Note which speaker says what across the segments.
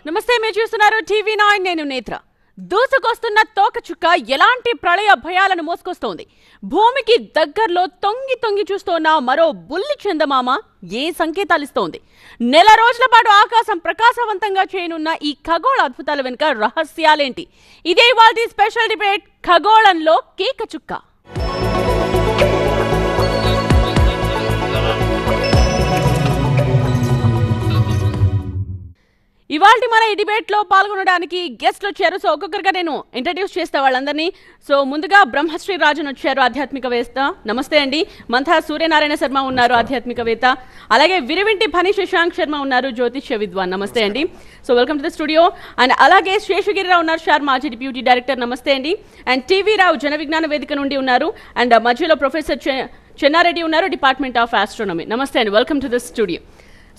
Speaker 1: నమస్తే, మీరు చూస్తున్నారు టీవీ9. నేను నేత్ర. దూసుకొస్తున్న తోకచుక్క ఎలాంటి ప్రళయ భయాలను మోసుకొస్తోంది. భూమికి దగ్గరలో తొంగి తొంగి చూస్తోన్న మరో బుల్లి చందమామ ఏ సంకేతాలిస్తోంది? నెల రోజుల పాటు ఆకాశం ప్రకాశవంతంగా చేయనున్న ఈ ఖగోళ అద్భుతాల వెనుక రహస్యాలేంటి? ఇదే ఇవాల్టి స్పెషల్ డిబేట్, ఖగోళంలో కేకచుక్క. ఇవాల్టి మన ఈ డిబేట్ లో పాల్గొనడానికి గెస్ట్లు వచ్చారు. సో ఒక్కొక్కరిగా నేను ఇంట్రడ్యూస్ చేస్తా వాళ్ళందరినీ. సో ముందుగా బ్రహ్మశ్రీ రాజన్ వచ్చారు, ఆధ్యాత్మికవేత్త. నమస్తే అండి. మంథా సూర్యనారాయణ శర్మ ఉన్నారు, ఆధ్యాత్మికవేత్త. అలాగే విరివింటి ఫణి శశాంక్ శర్మ ఉన్నారు, జ్యోతిష్య విద్వాన్. నమస్తే అండి. So welcome to the studio. And అలాగే శేషగిరిరావు ఉన్నారు, షార్ మాజీ డిప్యూటీ డైరెక్టర్. నమస్తే అండి. అండ్ టీవీ రావు జన విజ్ఞాన వేదిక నుండి ఉన్నారు. అండ్ మధ్యలో ప్రొఫెసర్ చెన్నారెడ్డి ఉన్నారు, డిపార్ట్మెంట్ ఆఫ్ ఆస్ట్రోనమీ. నమస్తే అండి, welcome to the studio.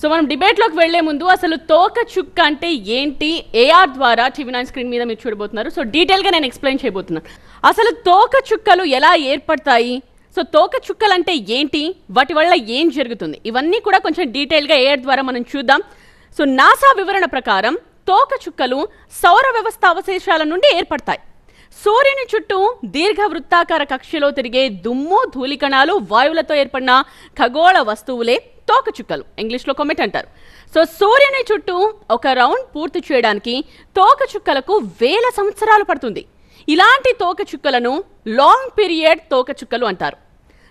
Speaker 1: So మనం డిబేట్లోకి వెళ్లే ముందు అసలు తోకచుక్క అంటే ఏంటి, ఏఆర్ ద్వారా టీవీ9 స్క్రీన్ మీద మీరు చూడబోతున్నారు. సో డీటెయిల్గా నేను ఎక్స్ప్లెయిన్ చేయబోతున్నాను. అసలు తోకచుక్కలు ఎలా ఏర్పడతాయి, సో తోకచుక్కలు అంటే ఏంటి, వాటి వల్ల ఏం జరుగుతుంది, ఇవన్నీ కూడా కొంచెం డీటెయిల్గా ఏఆర్ ద్వారా మనం చూద్దాం. సో నాసా వివరణ ప్రకారం తోకచుక్కలు సౌర వ్యవస్థ అవశేషాల నుండి ఏర్పడతాయి. సూర్యుని చుట్టూ దీర్ఘ వృత్తాకార కక్షలో తిరిగే దుమ్ము, ధూళికణాలు, వాయువులతో ఏర్పడిన ఖగోళ వస్తువులే తోకచుక్కలు, ఇంగ్లీష్లో కొమెట్ అంటారు. సో సూర్యుని చుట్టూ ఒక రౌండ్ పూర్తి చేయడానికి తోకచుక్కలకు వేల సంవత్సరాలు పడుతుంది. ఇలాంటి తోకచుక్కలను లాంగ్ పీరియడ్ తోకచుక్కలు అంటారు.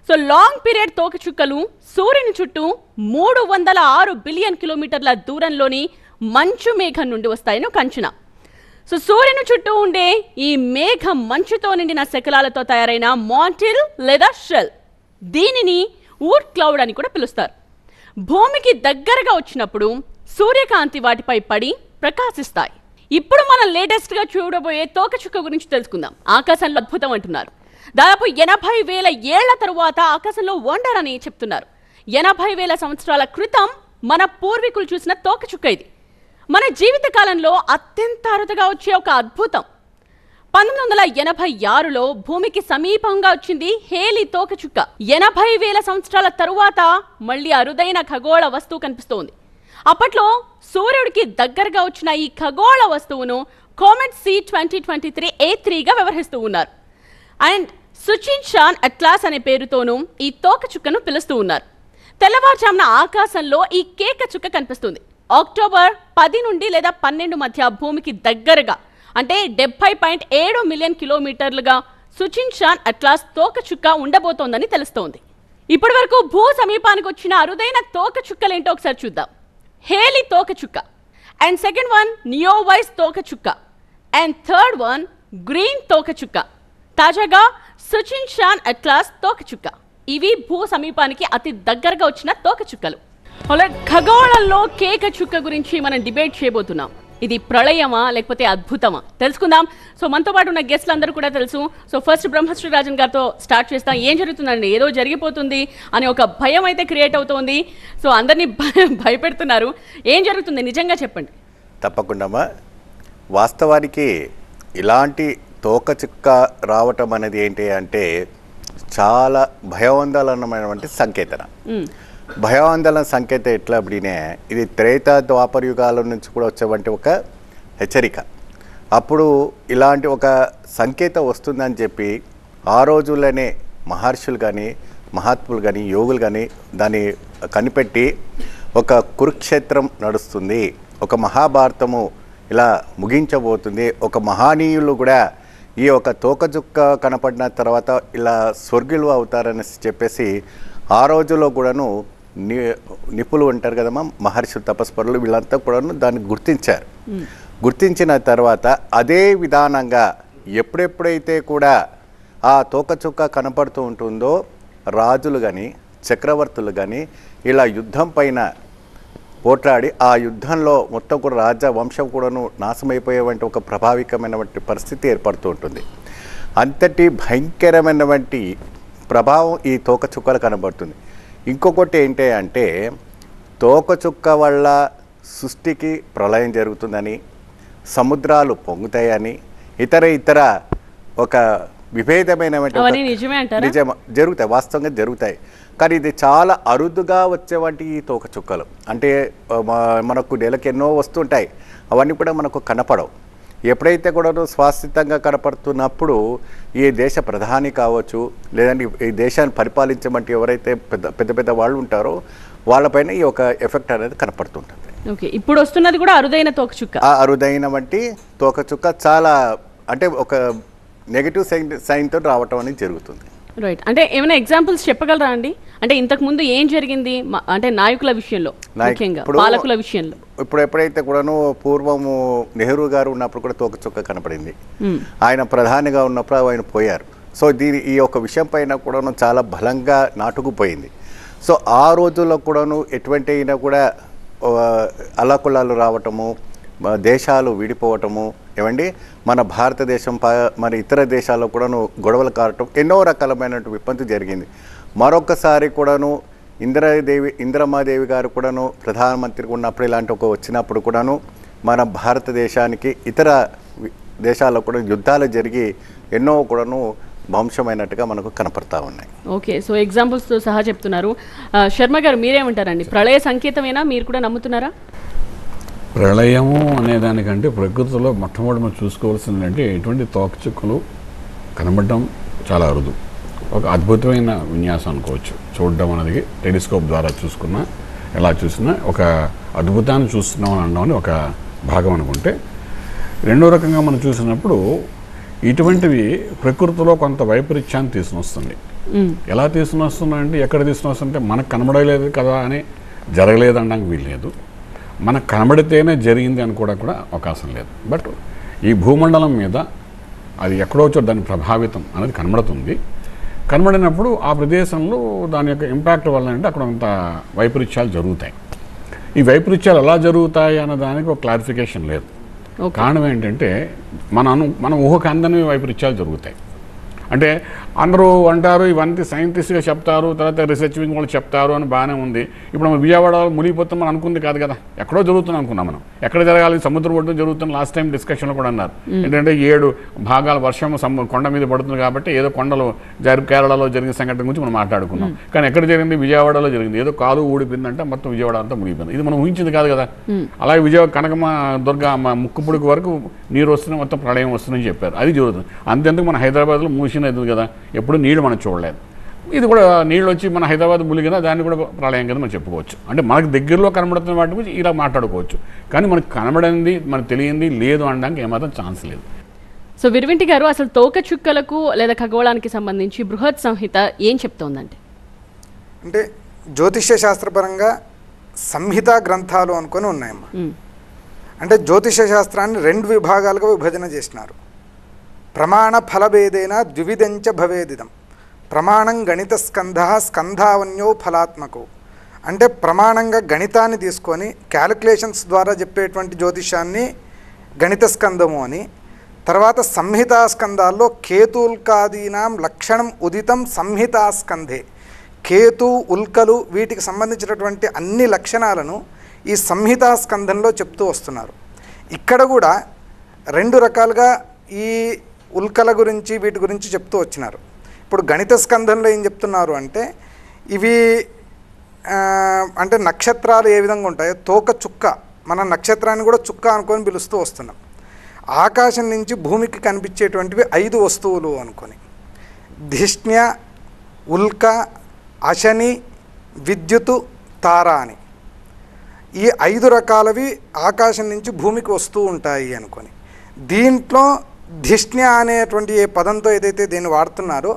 Speaker 1: సో లాంగ్ పీరియడ్ తోకచుక్కలు సూర్యుని చుట్టూ 306 బిలియన్ కిలోమీటర్ల దూరంలోని మంచు మేఘం నుండి వస్తాయని ఒక అంచనా. సో సూర్యుని చుట్టూ ఉండే ఈ మేఘం మంచుతో నిండిన శకలాలతో తయారైన మాంటిల్ లేదా షెల్, దీనిని ఊడ్ క్లౌడ్ అని కూడా పిలుస్తారు. భూమికి దగ్గరగా వచ్చినప్పుడు సూర్యకాంతి వాటిపై పడి ప్రకాశిస్తాయి. ఇప్పుడు మనం లేటెస్ట్గా చూడబోయే తోకచుక్క గురించి తెలుసుకుందాం. ఆకాశంలో అద్భుతం అంటున్నారు. దాదాపు 80,000 ఏళ్ల తరువాత ఆకాశంలో వండర్ అని చెప్తున్నారు. 80,000 సంవత్సరాల క్రితం మన పూర్వీకులు చూసిన తోకచుక్క ఇది. మన జీవిత కాలంలో అత్యంత అరుదుగా వచ్చే ఒక అద్భుతం. 1986లో భూమికి సమీపంగా వచ్చింది హేలీ తోకచుక్క. 80,000 సంవత్సరాల తరువాత మళ్ళీ అరుదైన ఖగోళ వస్తువు కనిపిస్తోంది. అప్పట్లో సూర్యుడికి దగ్గరగా వచ్చిన ఈ ఖగోళ వస్తువును కోమెట్ C2023A3గా వ్యవహరిస్తూ ఉన్నారు. అండ్ సుచిన్షాన్ అట్లాస్ అనే పేరుతోనూ ఈ తోకచుక్కను పిలుస్తూ ఉన్నారు. తెల్లవారుజామున ఆకాశంలో ఈ కేకచుక్క కనిపిస్తుంది. అక్టోబర్ 10 నుండి లేదా 12 మధ్య భూమికి దగ్గరగా, అంటే 70.7 మిలియన్ కిలోమీటర్లుగా సుచిన్షాన్ అట్లాస్ తోకచుక్క ఉండబోతోందని తెలుస్తోంది. ఇప్పటి వరకు భూ సమీపానికి వచ్చిన అరుదైన తోకచుక్కలేంటో ఒకసారి చూద్దాం. హేలీ తోకచుక్క, అండ్ సెకండ్ వన్ నియోవైస్ తోకచుక్క, అండ్ థర్డ్ వన్ గ్రీన్ తోకచుక్క, తాజాగా సుచిన్షాన్ అట్లాస్ తోకచుక్క. ఇవి భూ సమీపానికి అతి దగ్గరగా వచ్చిన తోకచుక్కలు. ఖగోళంలో కేకచుక్క గురించి మనం డిబేట్ చేయబోతున్నాం. ఇది ప్రళయమా లేకపోతే అద్భుతమా తెలుసుకుందాం. సో మనతో పాటు ఉన్న గెస్ట్లు అందరూ కూడా తెలుసు. సో ఫస్ట్ బ్రహ్మశ్రీ రాజన్ గారితో స్టార్ట్ చేస్తాం. ఏం జరుగుతుందండి, ఏదో జరిగిపోతుంది అని ఒక భయం అయితే క్రియేట్ అవుతోంది. సో అందరినీ భయపెడుతున్నారు. ఏం జరుగుతుంది నిజంగా చెప్పండి.
Speaker 2: తప్పకుండా. వాస్తవానికి ఇలాంటి తోకచుక్క రావటం అనేది ఏంటి అంటే చాలా భయాందోళనమైనటువంటి సంకేతన. భయాందోళన సంకేతం ఎట్లా అప్పుడే ఇది త్రేతా ద్వాపర యుగాల నుంచి కూడా వచ్చేవంటి ఒక హెచ్చరిక. అప్పుడు ఇలాంటి ఒక సంకేతం వస్తుందని చెప్పి ఆ రోజుల్లోనే మహర్షులు కానీ మహాత్ములు కానీ యోగులు కానీ దాన్ని కనిపెట్టి ఒక కురుక్షేత్రం నడుస్తుంది, ఒక మహాభారతము ఇలా ముగించబోతుంది, ఒక మహానీయులు కూడా ఈ ఒక తోకచుక్క కనపడిన తర్వాత ఇలా స్వర్గులు అవుతారని చెప్పేసి ఆ రోజుల్లో కూడాను నిపుణులు ఉంటారు కదమ్మా, మహర్షులు తపస్పరులు వీళ్ళంతా కూడాను దాన్ని గుర్తించారు. గుర్తించిన తర్వాత అదే విధానంగా ఎప్పుడెప్పుడైతే కూడా ఆ తోకచుక్క కనపడుతూ ఉంటుందో రాజులు కానీ చక్రవర్తులు కానీ ఇలా యుద్ధం పైన పోట్లాడి ఆ యుద్ధంలో మొత్తం కూడా రాజ్య వంశం కూడాను నాశమైపోయేవంటి ఒక ప్రభావికమైనటువంటి పరిస్థితి ఏర్పడుతూ ఉంటుంది. అంతటి భయంకరమైనటువంటి ప్రభావం ఈ తోకచుక్కలు కనబడుతుంది. ఇంకొకటి ఏంటి అంటే తోకచుక్క వల్ల సృష్టికి ప్రళయం జరుగుతుందని, సముద్రాలు పొంగుతాయని, ఇతర ఒక విభేదమైనటువంటి నిజం జరుగుతాయి, వాస్తవంగా జరుగుతాయి. కానీ ఇది చాలా అరుదుగా వచ్చేవంటి ఈ తోకచుక్కలు. అంటే మనకు నెలకు ఎన్నో వస్తుంటాయి, అవన్నీ కూడా మనకు కనపడవు. ఎప్పుడైతే కూడా స్వాస్థితంగా కనపడుతున్నప్పుడు ఈ దేశ ప్రధాని కావచ్చు, లేదంటే ఈ దేశాన్ని పరిపాలించమంటే ఎవరైతే పెద్ద పెద్ద వాళ్ళు ఉంటారో వాళ్ళపైన ఈ ఒక ఎఫెక్ట్ అనేది కనపడుతుంటుంది.
Speaker 1: ఓకే, ఇప్పుడు వస్తున్నది కూడా అరుదైన తోకచుక్క.
Speaker 2: ఆ అరుదైన వంటి తోకచుక్క చాలా అంటే ఒక నెగిటివ్ సైన్తో రావటం అనేది జరుగుతుంది.
Speaker 1: రైట్, అంటే ఏమైనా ఎగ్జాంపుల్స్ చెప్పగలరా అండి? అంటే ఇంతకు ముందు ఏం జరిగింది అంటే నాయకుల విషయంలో, ముఖ్యంగా పాలకుల విషయంలో?
Speaker 2: ఇప్పుడు ఎప్పుడైతే కూడాను పూర్వము నెహ్రూ గారు ఉన్నప్పుడు కూడా తోకచుక్క కనపడింది. ఆయన ప్రధానిగా ఉన్నప్పుడు ఆయన పోయారు. సో ఈ యొక్క విషయం పైన కూడాను చాలా బలంగా నాటుకుపోయింది. సో ఆ రోజుల్లో కూడాను ఎటువంటి అయినా కూడా అల్లకొల్లాలు రావటము, దేశాలు విడిపోవటము, ఏమండి మన భారతదేశం మరి ఇతర దేశాల్లో కూడాను గొడవలు కారటం, ఎన్నో రకాలమైన విపత్తు జరిగింది. మరొకసారి కూడాను ఇందిరమ్మాదేవి గారు కూడాను ప్రధానమంత్రిగా ఉన్నప్పుడు ఇలాంటి వచ్చినప్పుడు కూడాను మన భారతదేశానికి ఇతర దేశాల్లో కూడా యుద్ధాలు జరిగి ఎన్నో కూడాను వంశమైనట్టుగా మనకు కనపడతా ఉన్నాయి.
Speaker 1: ఓకే, సో ఎగ్జాంపుల్స్తో సహా చెప్తున్నారు. శర్మ గారు మీరేమంటారండి? ప్రళయ సంకేతమేనా, మీరు కూడా నమ్ముతున్నారా?
Speaker 3: ప్రళయము అనేదానికంటే ప్రకృతిలో మొట్టమొదటి మనం చూసుకోవాల్సిందంటే ఎటువంటి తోకచుక్కలు కనబడడం చాలా అరుదు. ఒక అద్భుతమైన విన్యాసం అనుకోవచ్చు. చూడడం అనేది టెలిస్కోప్ ద్వారా చూసుకున్నా, ఎలా చూసినా ఒక అద్భుతాన్ని చూస్తున్నాం అని అనడం ఒక భాగం అనుకుంటే, రెండో రకంగా మనం చూసినప్పుడు ఇటువంటివి ప్రకృతిలో కొంత వైపరీత్యాన్ని తీసుకుని వస్తుంది. ఎలా తీసుకుని వస్తుందంటే, ఎక్కడ తీసుకుని వస్తుందంటే మనకు కనబడలేదు కదా అని జరగలేదు అనడానికి వీల్లేదు, మనకు కనబడితేనే జరిగింది అని కూడా అవకాశం లేదు. బట్ ఈ భూమండలం మీద అది ఎక్కడో చోట దాని ప్రభావితం అనేది కనబడుతుంది. కనబడినప్పుడు ఆ ప్రదేశంలో దాని యొక్క ఇంపాక్ట్ వల్ల అంటే అక్కడ కొంత వైపరీత్యాలు జరుగుతాయి. ఈ వైపరీత్యాలు ఎలా జరుగుతాయి అన్న దానికి ఒక క్లారిఫికేషన్ లేదు. కారణం ఏంటంటే మన ఊహకు అందని వైపరీత్యాలు జరుగుతాయి. అంటే అందరూ అంటారు ఇవన్నీ సైంటిస్ట్గా చెప్తారు, తర్వాత రీసెర్చ్ వింగ్ వాళ్ళు చెప్తారు అని బాగానే ఉంది. ఇప్పుడు మనం విజయవాడలో మునిగిపోతాం మనం అనుకుంది కాదు కదా, ఎక్కడో జరుగుతుంది అనుకున్నాం మనం. ఎక్కడ జరగాలి? సముద్రం ఒడ్డున జరుగుతుంది. లాస్ట్ టైం డిస్కషన్లో కూడా అన్నారు ఏంటంటే 7 భాగాల వర్షం కొండ మీద పడుతుంది కాబట్టి ఏదో కొండలో కేరళలో జరిగిన సంఘటన గురించి మనం మాట్లాడుకున్నాం. కానీ ఎక్కడ జరిగింది? విజయవాడలో జరిగింది. ఏదో కాలు ఊడిపోయిందంటే మొత్తం విజయవాడ అంతా మునిగిపోయింది. ఇది మనం ఊహించింది కాదు కదా. అలాగే విజయవాడ కనకమ్మ దుర్గా ముక్కుపుడికి వరకు నీరు వస్తుంది, మొత్తం ప్రళయం వస్తుందని చెప్పారు. అది జరుగుతుంది. అంతెందుకు మన హైదరాబాద్లో మూసినది కదా, ఎప్పుడు నీళ్లు మనం చూడలేదు. ఇది కూడా నీళ్ళు వచ్చి మన హైదరాబాద్ ములిగినా దాన్ని కూడా ప్రళయం కింద మనం చెప్పుకోవచ్చు. అంటే మనకు దగ్గరలో కనబడుతున్న వాటి గురించి ఇలా మాట్లాడుకోవచ్చు. కానీ మనకు కనబడింది, మనకు తెలియంది లేదు అనడానికి ఏమాత్రం ఛాన్స్ లేదు.
Speaker 1: సో విరివింటి గారు, అసలు తోకచుక్కలకు లేదా ఖగోళానికి సంబంధించి బృహత్ సంహిత ఏం చెప్తోందంటే?
Speaker 4: అంటే జ్యోతిష్య శాస్త్రపరంగా సంహిత గ్రంథాలు అనుకొని ఉన్నాయమ్మా. అంటే జ్యోతిష్య శాస్త్రాన్ని 2 విభాగాలుగా విభజన చేసినారు. ప్రమాణ ఫలభేదేన ద్వివిధంచ భవేదిదం. ప్రమాణం గణిత స్కంధావన్యో ఫలాత్మకో. అంటే ప్రమాణంగా గణితాన్ని తీసుకొని క్యాలిక్యులేషన్స్ ద్వారా చెప్పేటువంటి జ్యోతిషాన్ని గణిత స్కందము అని, తర్వాత సంహితా స్కందాల్లో కేతుల్కాదీనాం లక్షణం ఉదితం సంహితా స్కంధే. కేతు, ఉల్కలు వీటికి సంబంధించినటువంటి అన్ని లక్షణాలను ఈ సంహితా స్కంధంలో చెప్తూ వస్తున్నారు. ఇక్కడ కూడా 2 రకాలుగా ఈ ఉల్కల గురించి వీటి గురించి చెప్తూ వచ్చినారు. ఇప్పుడు గణిత స్కంధంలో ఏం చెప్తున్నారు అంటే, ఇవి అంటే నక్షత్రాలు ఏ విధంగా ఉంటాయో తోక చుక్క, మన నక్షత్రాన్ని కూడా చుక్క అనుకొని పిలుస్తూ వస్తున్నాం. ఆకాశం నుంచి భూమికి కనిపించేటువంటివి 5 వస్తువులు అనుకొని, ధిష్ణ్య, ఉల్క, అశని, విద్యుత్, తార అని ఈ 5 రకాలవి ఆకాశం నుంచి భూమికి వస్తూ ఉంటాయి అనుకొని, దీంట్లో ధిష్ణ్య అనేటువంటి ఏ పదంతో ఏదైతే దీన్ని వాడుతున్నారో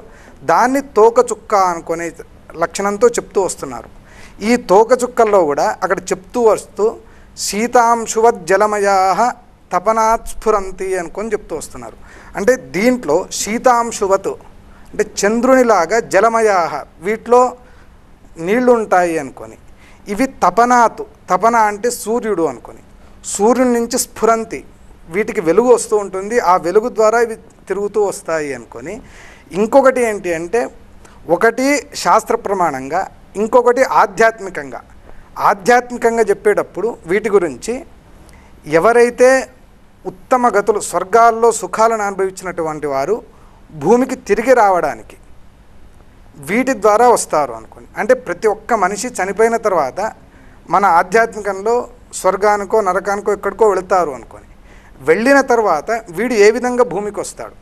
Speaker 4: దాన్ని తోకచుక్క అనుకునే లక్షణంతో చెప్తూ వస్తున్నారు. ఈ తోకచుక్కల్లో కూడా అక్కడ చెప్తూ వస్తూ శీతాంశువత్ జలమయా తపనాత్ స్ఫురంతి అనుకొని చెప్తూ వస్తున్నారు. అంటే దీంట్లో శీతాంశువత్ అంటే చంద్రునిలాగా జలమయా వీటిలో నీళ్లు ఉంటాయి అనుకొని, ఇవి తపనాత్, తపన అంటే సూర్యుడు అనుకొని, సూర్యుని నుంచి స్ఫురంతి వీటికి వెలుగు వస్తూ ఉంటుంది, ఆ వెలుగు ద్వారా ఇవి తిరుగుతూ వస్తాయి అనుకొని. ఇంకొకటి ఏంటి అంటే, ఒకటి శాస్త్ర ప్రమాణంగా, ఇంకొకటి ఆధ్యాత్మికంగా. ఆధ్యాత్మికంగా చెప్పేటప్పుడు వీటి గురించి ఎవరైతే ఉత్తమ గతులు స్వర్గాల్లో సుఖాలను అనుభవించినటువంటి వారు భూమికి తిరిగి రావడానికి వీటి ద్వారా వస్తారు అనుకోండి. అంటే ప్రతి ఒక్క మనిషి చనిపోయిన తర్వాత మన ఆధ్యాత్మికంలో స్వర్గానికో నరకానికో ఎక్కడికో వెళతారు అనుకోని, వెళ్ళిన తర్వాత వీడు ఏ విధంగా భూమికి వస్తాడు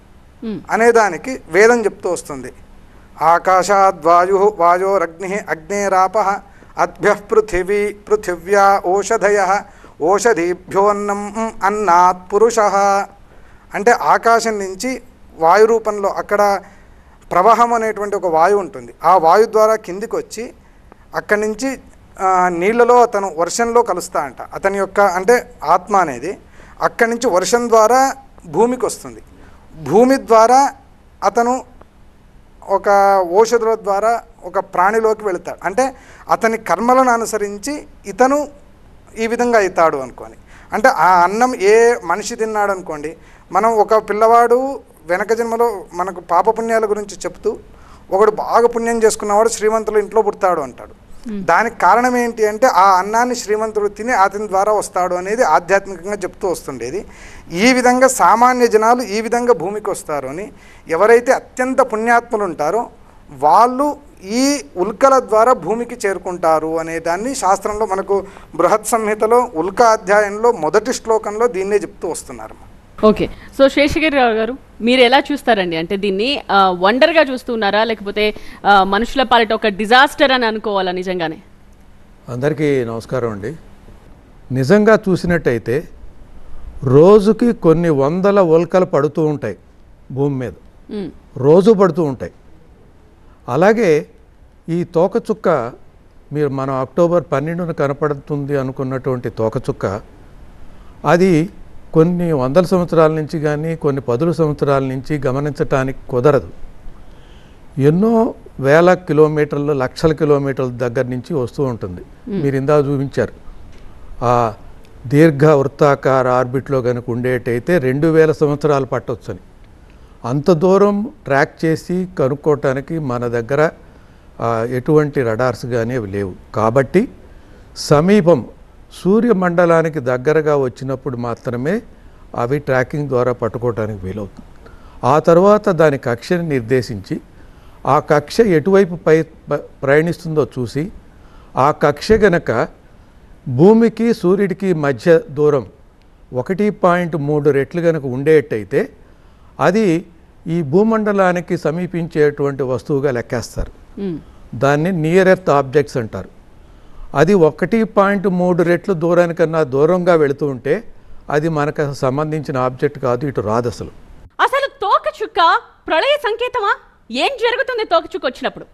Speaker 4: అనేదానికి వేదం చెప్తూ వస్తుంది. ఆకాశాద్వాయు వాయోరగ్ని అగ్నేరాప అద్భ్య పృథివ్యా ఓషధయ ఓషధీభ్యోన్నం అన్నాత్ పురుష. అంటే ఆకాశం నుంచి వాయు రూపంలో అక్కడ ప్రవాహం అనేటువంటి ఒక వాయువు ఉంటుంది. ఆ వాయు ద్వారా కిందికి వచ్చి అక్కడి నుంచి నీళ్ళలో అతను వర్షంలో కలుస్తా అంట. అతని యొక్క అంటే ఆత్మ అనేది అక్కడి నుంచి వర్షం ద్వారా భూమికి వస్తుంది. భూమి ద్వారా అతను ఒక ఓషధుల ద్వారా ఒక ప్రాణిలోకి వెళతాడు. అంటే అతని కర్మలను అనుసరించి ఇతను ఈ విధంగా అవుతాడు అనుకోని. అంటే ఆ అన్నం ఏ మనిషి తిన్నాడు అనుకోండి, మనం ఒక పిల్లవాడు వెనక జన్మలో మనకు పాపపుణ్యాల గురించి చెప్తూ ఒకడు బాగా పుణ్యం చేసుకున్నవాడు శ్రీమంతులు ఇంట్లో పుడతాడు అంటాడు. దానికి కారణం ఏంటి అంటే ఆ అన్నాన్ని శ్రీమంతుడు తిని అతని ద్వారా వస్తాడు అనేది ఆధ్యాత్మికంగా చెప్తూ వస్తుండేది. ఈ విధంగా సామాన్య జనాలు ఈ విధంగా భూమికి వస్తారు అని, ఎవరైతే అత్యంత పుణ్యాత్ములు ఉంటారో వాళ్ళు ఈ ఉల్కల ద్వారా భూమికి చేరుకుంటారు అనే దాన్ని శాస్త్రంలో మనకు బృహత్ సంహితలో ఉల్క అధ్యాయంలో మొదటి శ్లోకంలో దీన్నే చెప్తూ వస్తున్నారు.
Speaker 1: ఓకే, సో శేషగిరిరావు గారు మీరు ఎలా చూస్తారండి? అంటే దీన్ని వండర్గా చూస్తున్నారా, లేకపోతే మనుషుల పాలిట ఒక డిజాస్టర్ అని అనుకోవాలా? నిజంగానే
Speaker 5: అందరికీ నమస్కారం అండి. నిజంగా చూసినట్టయితే రోజుకి కొన్ని వందల ఉల్కలు పడుతూ ఉంటాయి భూమి మీద, రోజు పడుతూ ఉంటాయి. అలాగే ఈ తోకచుక్క మీరు మనం అక్టోబర్ 12న కనపడుతుంది అనుకున్నటువంటి తోకచుక్క అది కొన్ని వందల సంవత్సరాల నుంచి కానీ కొన్ని 10 సంవత్సరాల నుంచి గమనించటానికి కుదరదు. ఎన్నో వేల కిలోమీటర్లు లక్షల కిలోమీటర్ల దగ్గర నుంచి వస్తూ ఉంటుంది. మీరు ఇందా చూపించారు ఆ దీర్ఘ వృత్తాకార ఆర్బిట్లో కనుక ఉండేటైతే 2000 సంవత్సరాలు పట్టొచ్చని. అంత దూరం ట్రాక్ చేసి కనుక్కోవటానికి మన దగ్గర ఎటువంటి రడార్స్ కానీ అవి లేవు. కాబట్టి సమీపం సూర్యమండలానికి దగ్గరగా వచ్చినప్పుడు మాత్రమే అవి ట్రాకింగ్ ద్వారా పట్టుకోవడానికి వీలవుతుంది. ఆ తర్వాత దాని కక్షని నిర్దేశించి ఆ కక్ష ఎటువైపు ప్రయాణిస్తుందో చూసి ఆ కక్ష గనక భూమికి సూర్యుడికి మధ్య దూరం 1.3 రెట్లు కనుక ఉండేటైతే అది ఈ భూమండలానికి సమీపించేటువంటి వస్తువుగా లెక్కేస్తారు. దాన్ని నియర్ ఎర్త్ ఆబ్జెక్ట్స్ అంటారు. అది 1.3 రెట్లు దూరానికన్నా దూరంగా వెళుతూ ఉంటే అది మనకు సంబంధించిన ఆబ్జెక్ట్ కాదు, ఇటు రాదు.
Speaker 1: అసలు తోకచుక్క ప్రళయ సంకేతమా? ఏం జరుగుతుంది తోకచుక్క వచ్చినప్పుడు?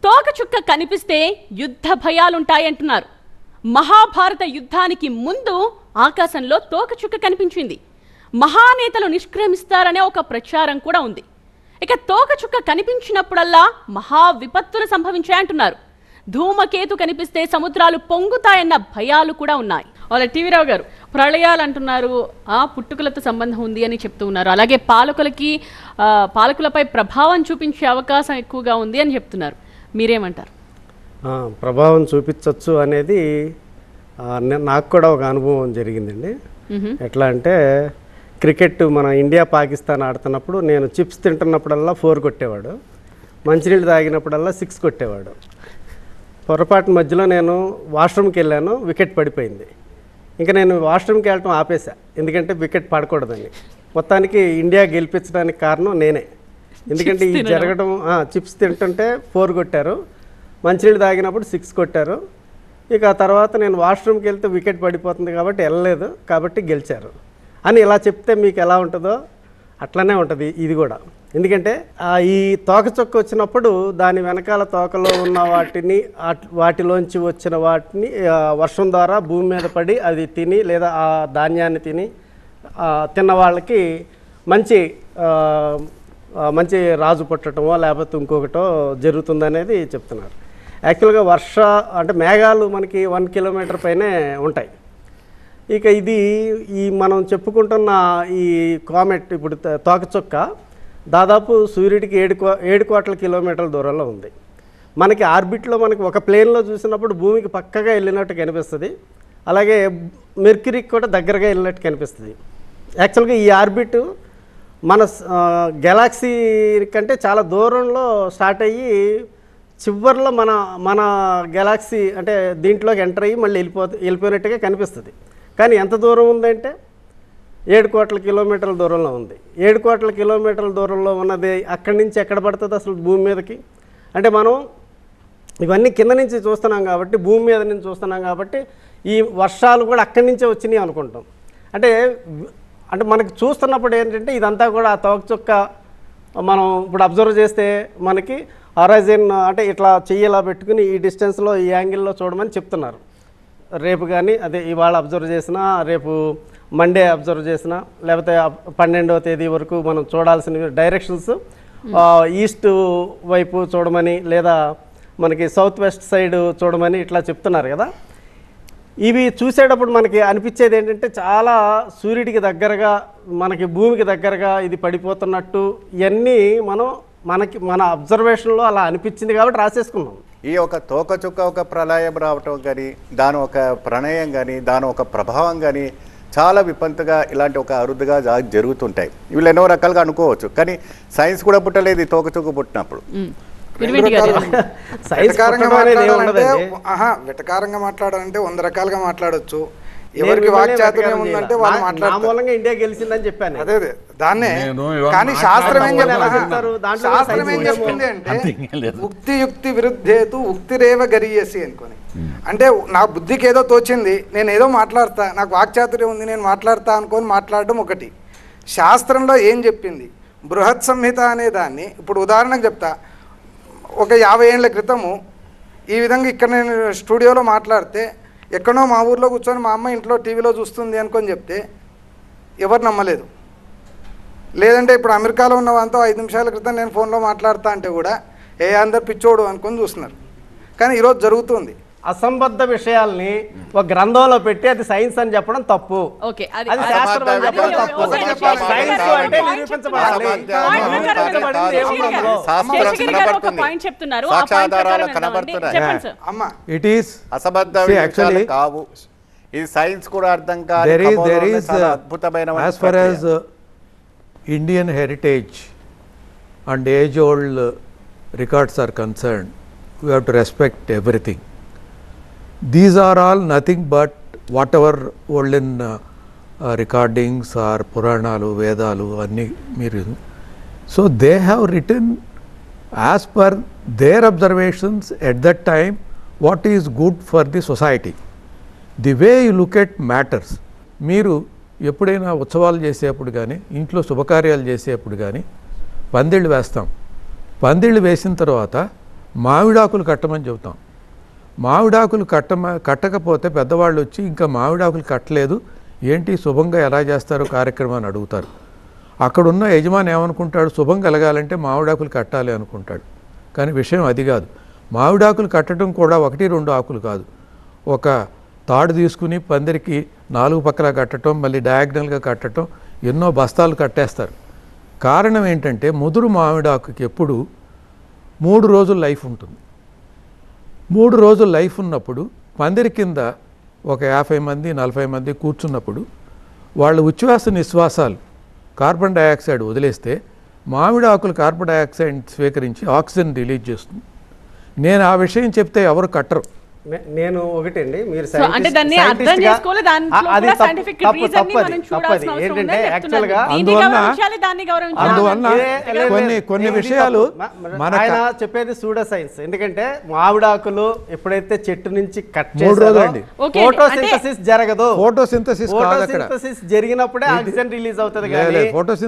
Speaker 1: తోకచుక్క కనిపిస్తే యుద్ధ భయాలుంటాయంటున్నారు. మహాభారత యుద్ధానికి ముందు ఆకాశంలో తోకచుక్క కనిపించింది. మహానేతలు నిష్క్రమిస్తారనే ఒక ప్రచారం కూడా ఉంది. ఇక తోకచుక్క కనిపించినప్పుడల్లా మహా విపత్తులు సంభవించాయంటున్నారు. ధూమకేతు కనిపిస్తే సముద్రాలు పొంగుతాయన్న భయాలు కూడా ఉన్నాయి. వాళ్ళ టీవీరావు గారు ప్రళయాలు అంటున్నారు, పుట్టుకలతో సంబంధం ఉంది అని చెప్తూ ఉన్నారు. అలాగే పాలకులపై ప్రభావం చూపించే అవకాశం ఎక్కువగా ఉంది అని చెప్తున్నారు. మీరేమంటారు?
Speaker 6: ప్రభావం చూపించవచ్చు అనేది నాకు కూడా ఒక అనుభవం జరిగిందండి. ఎట్లా అంటే క్రికెట్ మన ఇండియా పాకిస్తాన్ ఆడుతున్నప్పుడు నేను చిప్స్ తింటున్నప్పుడల్లా 4 కొట్టేవాడు, మంచినీళ్ళు తాగినప్పుడల్లా 6 కొట్టేవాడు. పొరపాటు మధ్యలో నేను వాష్రూమ్కి వెళ్ళాను, వికెట్ పడిపోయింది. ఇంకా నేను వాష్రూమ్కి వెళ్ళటం ఆపేసా, ఎందుకంటే వికెట్ పడకూడదని. మొత్తానికి ఇండియా గెలిపించడానికి కారణం నేనే. ఎందుకంటే ఈ జరగడం చిప్స్ తింటుంటే 4 కొట్టారు, మంచినీళ్ళు తాగినప్పుడు 6 కొట్టారు. ఇక ఆ తర్వాత నేను వాష్రూమ్కి వెళ్తే వికెట్ పడిపోతుంది కాబట్టి వెళ్ళలేదు, కాబట్టి గెలిచారు అని ఇలా చెప్తే మీకు ఎలా ఉంటుందో అట్లనే ఉంటుంది ఇది కూడా. ఎందుకంటే ఈ తోకచుక్క వచ్చినప్పుడు దాని వెనకాల తోకలో ఉన్న వాటిలోంచి వచ్చిన వాటిని వర్షం ద్వారా భూమి మీద పడి అది తిని లేదా ఆ ధాన్యాన్ని తిని తిన్న వాళ్ళకి మంచి రాజు పుట్టడమో లేకపోతే ఇంకొకటో జరుగుతుందనేది చెప్తున్నారు. యాక్చువల్గా అంటే మేఘాలు మనకి 1 కిలోమీటర్ పైనే ఉంటాయి. ఇక ఈ మనం చెప్పుకుంటున్న ఈ కామెట్ ఇప్పుడు తోకచుక్క దాదాపు సూర్యుడికి 7 కోట్ల కిలోమీటర్ల దూరంలో ఉంది. మనకి ఆర్బిట్లో మనకి ఒక ప్లేన్లో చూసినప్పుడు భూమికి పక్కగా వెళ్ళినట్టు కనిపిస్తుంది, అలాగే మెర్క్యూరీకి కూడా దగ్గరగా వెళ్ళినట్టు కనిపిస్తుంది. యాక్చువల్గా ఈ ఆర్బిట్ మన గెలాక్సీ కంటే చాలా దూరంలో స్టార్ట్ అయ్యి చివరిలో మన గెలాక్సీ అంటే దీంట్లోకి ఎంటర్ అయ్యి మళ్ళీ వెళ్ళిపోయినట్టుగా కనిపిస్తుంది. కానీ ఎంత దూరం ఉందంటే 7 కోట్ల కిలోమీటర్ల దూరంలో ఉంది. 7 కోట్ల కిలోమీటర్ల దూరంలో ఉన్నది అక్కడి నుంచి ఎక్కడ పడుతుంది అసలు భూమి మీదకి? అంటే మనం ఇవన్నీ కింద నుంచి చూస్తున్నాం కాబట్టి, భూమి మీద నుంచి చూస్తున్నాం కాబట్టి ఈ వర్షాలు కూడా అక్కడి నుంచే వచ్చినాయి అనుకుంటాం. అంటే మనకి చూస్తున్నప్పుడు ఏంటంటే ఇదంతా కూడా ఆ తోకచుక్క మనం ఇప్పుడు అబ్జర్వ్ చేస్తే మనకి హరైజన్ అంటే ఇట్లా చెయ్యేలా పెట్టుకుని ఈ డిస్టెన్స్లో ఈ యాంగిల్లో చూడమని చెప్తున్నారు. రేపు కానీ అదే ఇవాళ అబ్జర్వ్ చేసినా, రేపు మండే అబ్జర్వ్ చేసినా, లేకపోతే 12వ తేదీ వరకు మనం చూడాల్సిన డైరెక్షన్స్ ఈస్ట్ వైపు చూడమని, లేదా మనకి సౌత్ వెస్ట్ సైడ్ చూడమని ఇట్లా చెప్తున్నారు కదా. ఇవి చూసేటప్పుడు మనకి అనిపించేది ఏంటంటే చాలా సూర్యుడికి దగ్గరగా, మనకి భూమికి దగ్గరగా ఇది పడిపోతున్నట్టు ఇవన్నీ మన అబ్జర్వేషన్లో అలా అనిపించింది కాబట్టి రాసేసుకున్నాం.
Speaker 2: ఈ ఒక తోకచుక్క ఒక ప్రళయం రావటం కానీ, దాని ఒక ప్రణయం కానీ, దాని ఒక ప్రభావం కానీ చాలా విపంతుగా ఇలాంటి ఒక అరుదుగా జరుగుతుంటాయి. వీళ్ళు ఎన్నో రకాలుగా అనుకోవచ్చు, కానీ సైన్స్ కూడా పుట్టలేదు ఈ తోకచుక్క పుట్టినప్పుడు.
Speaker 4: వెటకారంగా మాట్లాడాలంటే 100 రకాలుగా మాట్లాడొచ్చు. ఎవరికి వాక్చాతుర్యం ఉందంటే వాళ్ళు మాట్లాడతారు.
Speaker 6: ఇండియా గెలిచిందని చెప్పాను.
Speaker 4: అదే దాన్నే. కానీ శాస్త్రం ఏం చెప్పింది అంటే ఉక్తి యుక్తి విరుద్ధేతు ఉక్తిరేవ గరీయసి అనుకొని. అంటే నా బుద్ధికి ఏదో తోచింది, నేను ఏదో మాట్లాడతా, నాకు వాక్చాతుర్యం ఉంది, నేను మాట్లాడతా అనుకొని మాట్లాడడం ఒకటి. శాస్త్రంలో ఏం చెప్పింది? బృహత్ సంహిత అనే దాన్ని ఇప్పుడు ఉదాహరణకు చెప్తా. ఒక 50 ఏళ్ల క్రితము ఈ విధంగా ఇక్కడ నేను స్టూడియోలో మాట్లాడితే ఎక్కడో మా ఊర్లో కూర్చొని మా అమ్మ ఇంట్లో టీవీలో చూస్తుంది అనుకొని చెప్తే ఎవరు నమ్మలేదు. లేదంటే ఇప్పుడు అమెరికాలో ఉన్న వాళ్ళతో 5 నిమిషాల క్రితం నేను ఫోన్లో మాట్లాడుతా అంటే కూడా అందరు పిచ్చోడు అనుకొని చూస్తున్నారు. కానీ ఈరోజు జరుగుతుంది.
Speaker 6: అసంబద్ధ విషయాల్ని ఒక గ్రంథంలో పెట్టి అది సైన్స్ అని చెప్పడం తప్పు. అది శాస్త్రం అని చెప్పడం తప్పు. సైన్స్ అంటే నిరూపించబడాలి.
Speaker 5: ఇట్ ఈస్
Speaker 2: అసంబద్ధ విషయాలు కావు. ఇది సైన్స్ కూడా అర్థం కాదు. అద్భుతమైన
Speaker 5: as far as Indian heritage and age old records are concerned, we have to respect everything. These are all nothing but whatever olden recordings or Puranalu, Vedalu, Anni Miru. So they have written as per their observations at that time what is good for the society. The way you look at matters. మీరు ఎప్పుడైనా ఉత్సవాలు చేసేప్పుడు కానీ, ఇంట్లో శుభకార్యాలు చేసేప్పుడు కానీ పందిళ్ళు వేస్తాం. పందిళ్ళు వేసిన తర్వాత మామిడాకులు కట్టమని చెబుతాం. మామిడాకులు కట్టకపోతే పెద్దవాళ్ళు వచ్చి ఇంకా మామిడాకులు కట్టలేదు ఏంటి, శుభంగా ఎలా చేస్తారు కార్యక్రమాన్ని అడుగుతారు. అక్కడున్న యజమాని ఏమనుకుంటాడు, శుభం కలగాలంటే మామిడాకులు కట్టాలి అనుకుంటాడు. కానీ విషయం అది కాదు. మామిడాకులు కట్టడం కూడా 1-2 ఆకులు కాదు. ఒక తాడు తీసుకుని పందిరికి 4 పక్కల కట్టడం, మళ్ళీ డయాగ్నల్గా కట్టడం, ఎన్నో బస్తాలు కట్టేస్తారు. కారణం ఏంటంటే ముదురు మామిడాకుకి ఎప్పుడు 3 రోజులు లైఫ్ ఉంటుంది. 3 రోజులు లైఫ్ ఉన్నప్పుడు పందిరి కింద ఒక 50 మంది 40 మంది కూర్చున్నప్పుడు వాళ్ళ ఉచ్ఛ్వాస నిశ్వాసాలు కార్బన్ డయాక్సైడ్ వదిలేస్తే మామిడి ఆకులు కార్బన్ డయాక్సైడ్ స్వీకరించి ఆక్సిజన్ రిలీజ్ చేస్తుంది. నేను ఆ విషయం చెప్తే ఎవరు కట్టరు.
Speaker 6: నేను ఒకటండి, మీరు
Speaker 1: అంటే దాన్ని అర్థం చేసుకోవాలి, దాంట్లో కూడా సైంటిఫిక్ రీజన్ ని మనం చూడాల్సిన అవసరం ఉంది. యాక్చువల్గా
Speaker 5: అందువల్ల కొన్ని విషయాలు
Speaker 6: ఆయన చెప్పేది సూడో సైన్స్. ఎందుకంటే మామిడాకులు ఎప్పుడైతే చెట్టు నుంచి కట్ చేస్తారో ఫోటోసింథసిస్ జరగదు. ఫోటోసింథసిస్ జరిగినప్పుడే ఆక్సిజన్ రిలీజ్ అవుతుంది, కానీ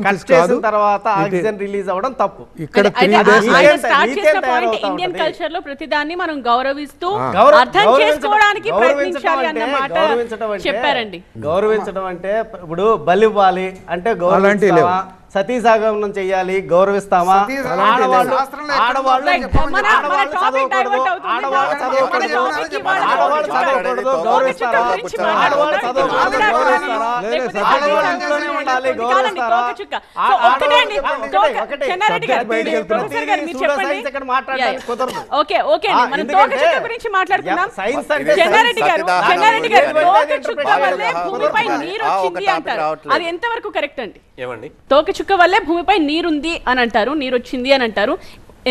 Speaker 6: కట్ చేసిన తర్వాత ఆక్సిజన్ రిలీజ్ అవ్వడం తప్పు.
Speaker 5: ఇక్కడ
Speaker 1: ఇండియన్ కల్చర్ లో ప్రతిదాన్ని మనం గౌరవిస్తూ అర్థం చేసుకోవడానికి ప్రయత్నించాలి అన్నమాట చెప్పారండి.
Speaker 6: గౌరవించడం అంటే ఇప్పుడు బలివ్వాలి అంటే గౌరవించాలి, సతీసాగమనం చెయ్యాలి, గౌరవిస్తామా? ఆడవాళ్ళు
Speaker 1: అది ఎంతవరకు కరెక్ట్ అండి? తోక తోకచుక్క వల్లే భూమిపై నీరుంది అని అంటారు, నీరు వచ్చింది అని అంటారు.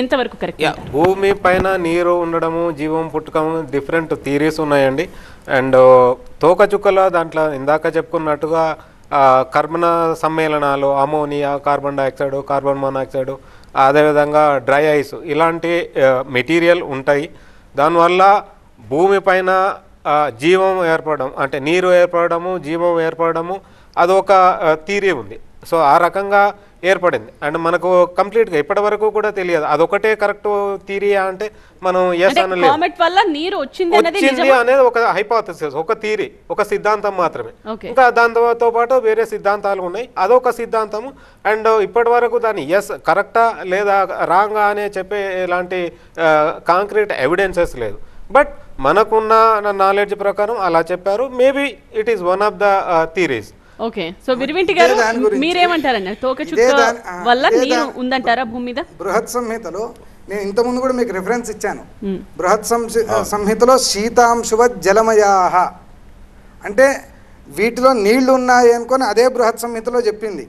Speaker 1: ఎంతవరకు కరెక్ట్?
Speaker 7: భూమి పైన నీరు ఉండడము, జీవం పుట్టుకము డిఫరెంట్ థీరీస్ ఉన్నాయండి. అండ్ తోకచుక్కల దాంట్లో ఇందాక చెప్పుకున్నట్టుగా కర్బన సమ్మేళనాలు, ammonia, carbon dioxide, carbon monoxide, అదేవిధంగా డ్రై ఐస్ ఇలాంటి మెటీరియల్ ఉంటాయి. దానివల్ల భూమి పైన జీవం ఏర్పడడం, అంటే నీరు ఏర్పడము, జీవం ఏర్పడము అదొక థీరీ ఉంది. సో ఆ రకంగా ఏర్పడింది. అండ్ మనకు కంప్లీట్గా ఇప్పటి వరకు కూడా తెలియదు అదొకటే కరెక్ట్ థీరీ అంటే మనం ఎస్ అనలేదు. వచ్చింది అనేది ఒక హైపోథసిస్, ఒక థీరీ, ఒక సిద్ధాంతం మాత్రమే. ఇంకా దాంతో పాటు వేరే సిద్ధాంతాలు ఉన్నాయి, అదొక సిద్ధాంతము. అండ్ ఇప్పటి వరకు దాన్ని ఎస్ కరెక్టా లేదా రాంగా అనే చెప్పే ఇలాంటి కాంక్రీట్ ఎవిడెన్సెస్ లేదు. బట్ మనకున్న నాలెడ్జ్ ప్రకారం అలా చెప్పారు. Maybe it is one of the theories.
Speaker 1: Okay, so Virivinti గారు మీరేమంటారండి? తోకచుక్క వల్ల నీరు ఉందంటారా భూమి మీద?
Speaker 4: బృహత్ సంహితలో నేను ఇంతకుముందు కూడా మీకు రిఫరెన్స్ ఇచ్చాను. బృహత్ సంహితలో శీతాంశువత్ జలమయాహ అంటే వీటిలో నీళ్లు ఉన్నాయి అనుకొని అదే బృహత్ సంహితలో చెప్పింది.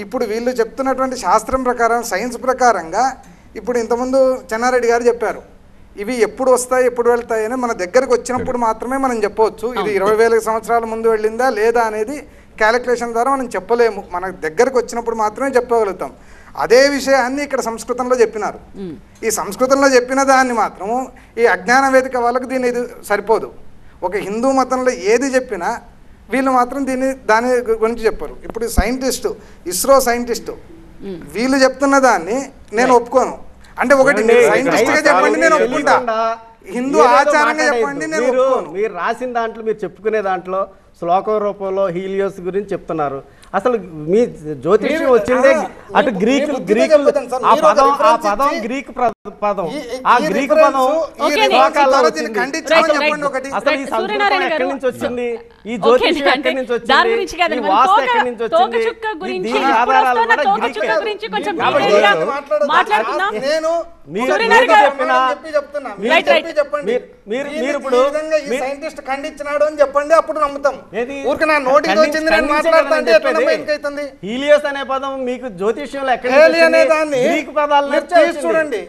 Speaker 4: ఇప్పుడు వీళ్ళు చెప్తున్నటువంటి శాస్త్రం ప్రకారం, సైన్స్ ప్రకారంగా ఇప్పుడు ఇంతకుముందు చెన్నారెడ్డి గారు చెప్పారు ఇవి ఎప్పుడు వస్తాయి ఎప్పుడు వెళ్తాయి అని మన దగ్గరకు వచ్చినప్పుడు మాత్రమే మనం చెప్పవచ్చు. ఇది 20,000 సంవత్సరాల ముందు వెళ్ళిందా లేదా అనేది క్యాలిక్యులేషన్ ద్వారా మనం చెప్పలేము. మన దగ్గరకు వచ్చినప్పుడు మాత్రమే చెప్పగలుగుతాం. అదే విషయాన్ని ఇక్కడ సంస్కృతంలో చెప్పినారు. ఈ సంస్కృతంలో చెప్పిన దాన్ని మాత్రం ఈ అజ్ఞాన వేదిక వాళ్ళకు దీని ఇది సరిపోదు. ఒక హిందూ మతంలో ఏది చెప్పినా వీళ్ళు మాత్రం దాని గురించి చెప్పారు. ఇప్పుడు సైంటిస్టు, ఇస్రో సైంటిస్టు వీళ్ళు చెప్తున్న దాన్ని నేను ఒప్పుకోను. అంటే ఒకటి సైంటిస్ట్ గా చెప్పండి నేను ఒప్పుకుంటా, హిందూ ఆచారంగా చెప్పండి నేను ఒప్పుకోను.
Speaker 6: మీరు రాసిన దాంట్లో, మీరు చెప్పుకునే దాంట్లో శ్లోకం రూపంలో హీలియోస్ గురించి చెప్తున్నారు. అసలు మీ జ్యోతిష్యం వచ్చిందే అటు గ్రీకులు ఆ పదం గ్రీక్ పదం, ఆ గ్రీక్ పదం అసలు ఈ సంస్కృతం ఎక్కడి నుంచి వచ్చింది, ఈ జ్యోతిష్యం ఎక్కడి నుంచి వచ్చింది, ఈ వాస్తు ఎక్కడి నుంచి వచ్చింది, దీని ఆధారాలు కూడా గ్రీకే. మీరు ఇప్పుడు
Speaker 4: సైంటిస్ట్ ఖండించినాడు అని చెప్పండి, అప్పుడు నమ్ముతాం. ఊరికే నా నోటికి వచ్చింది నేను మాట్లాడతా అంటే ఎట్లా నమ్మకైతుంది?
Speaker 6: హీలియోస్ అనే పదం మీకు జ్యోతిష్యంలో ఎక్కడ
Speaker 4: అనే దాన్ని గ్రీక్ పదాలను చూడండి.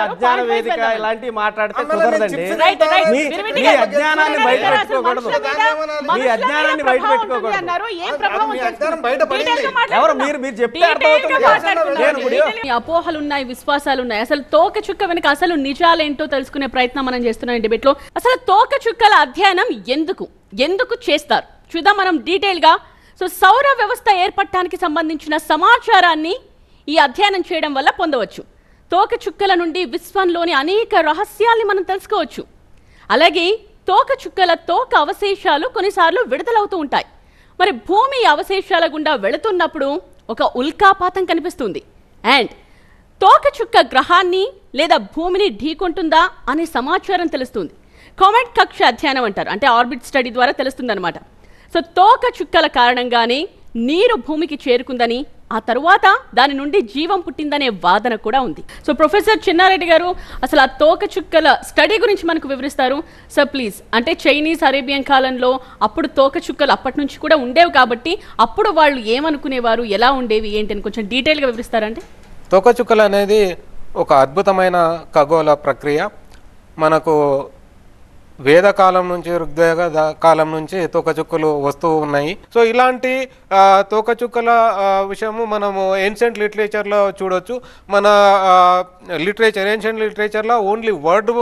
Speaker 6: అజ్ఞాన వేదిక ఇలాంటివి మాట్లాడితే కుదరదండి. మీ అజ్ఞానాన్ని బయట పెట్టుకోకూడదు, మీ అజ్ఞానాన్ని బయట పెట్టుకోకూడదు. ఎవరు మీరు చెప్తే
Speaker 1: అపోహలు ఉన్నాయి, విశ్వాసాలు ఉన్నాయి. అసలు తోకచుక్క వెనుక అసలు నిజాలేంటో తెలుసుకునే ప్రయత్నం మనం చేస్తున్నాం డిబేట్ లో. అసలు తోకచుక్కల అధ్యయనం ఎందుకు చేస్తారు చూద్దాం మనం డీటెయిల్ గా. సో సౌర వ్యవస్థ ఏర్పడటానికి సంబంధించిన సమాచారాన్ని ఈ అధ్యయనం చేయడం వల్ల పొందవచ్చు. తోకచుక్కల నుండి విశ్వంలోని అనేక రహస్యాల్ని మనం తెలుసుకోవచ్చు. అలాగే తోకచుక్కల తోక అవశేషాలు కొన్నిసార్లు విడుదలవుతూ ఉంటాయి. మరి భూమి అవశేషాల గుండా వెళుతున్నప్పుడు ఒక ఉల్కాపాతం కనిపిస్తుంది. అండ్ తోకచుక్క గ్రహాన్ని లేదా భూమిని ఢీకొంటుందా అనే సమాచారం తెలుస్తుంది. కామెట్ కక్ష అధ్యయనం అంటారు, అంటే ఆర్బిట్ స్టడీ ద్వారా తెలుస్తుంది అనమాట. సో తోకచుక్కల కారణంగానే నీరు భూమికి చేరుకుందని, ఆ తరువాత దాని నుండి జీవం పుట్టిందనే వాదన కూడా ఉంది. సో ప్రొఫెసర్ చిన్నారెడ్డి గారు అసలు ఆ తోకచుక్కల స్టడీ గురించి మనకు వివరిస్తారు సార్ ప్లీజ్. అంటే చైనీస్ అరేబియన్ కాలంలో అప్పుడు తోకచుక్కలు అప్పటి నుంచి కూడా ఉండేవి కాబట్టి అప్పుడు వాళ్ళు ఏమనుకునేవారు, ఎలా ఉండేవి ఏంటి అని కొంచెం డీటెయిల్గా వివరిస్తారంటే?
Speaker 7: తోకచుక్కలు అనేది ఒక అద్భుతమైన ఖగోళ ప్రక్రియ. మనకు వేదకాలం నుంచి, ఋగ్వేద కాలం నుంచి తోకచుక్కలు వస్తూ ఉన్నాయి. సో ఇలాంటి తోకచుక్కల విషయము మనము ఏన్షియంట్ లిటరేచర్లో చూడొచ్చు. మన ఏన్షియంట్ లిటరేచర్లో ఓన్లీ వర్డ్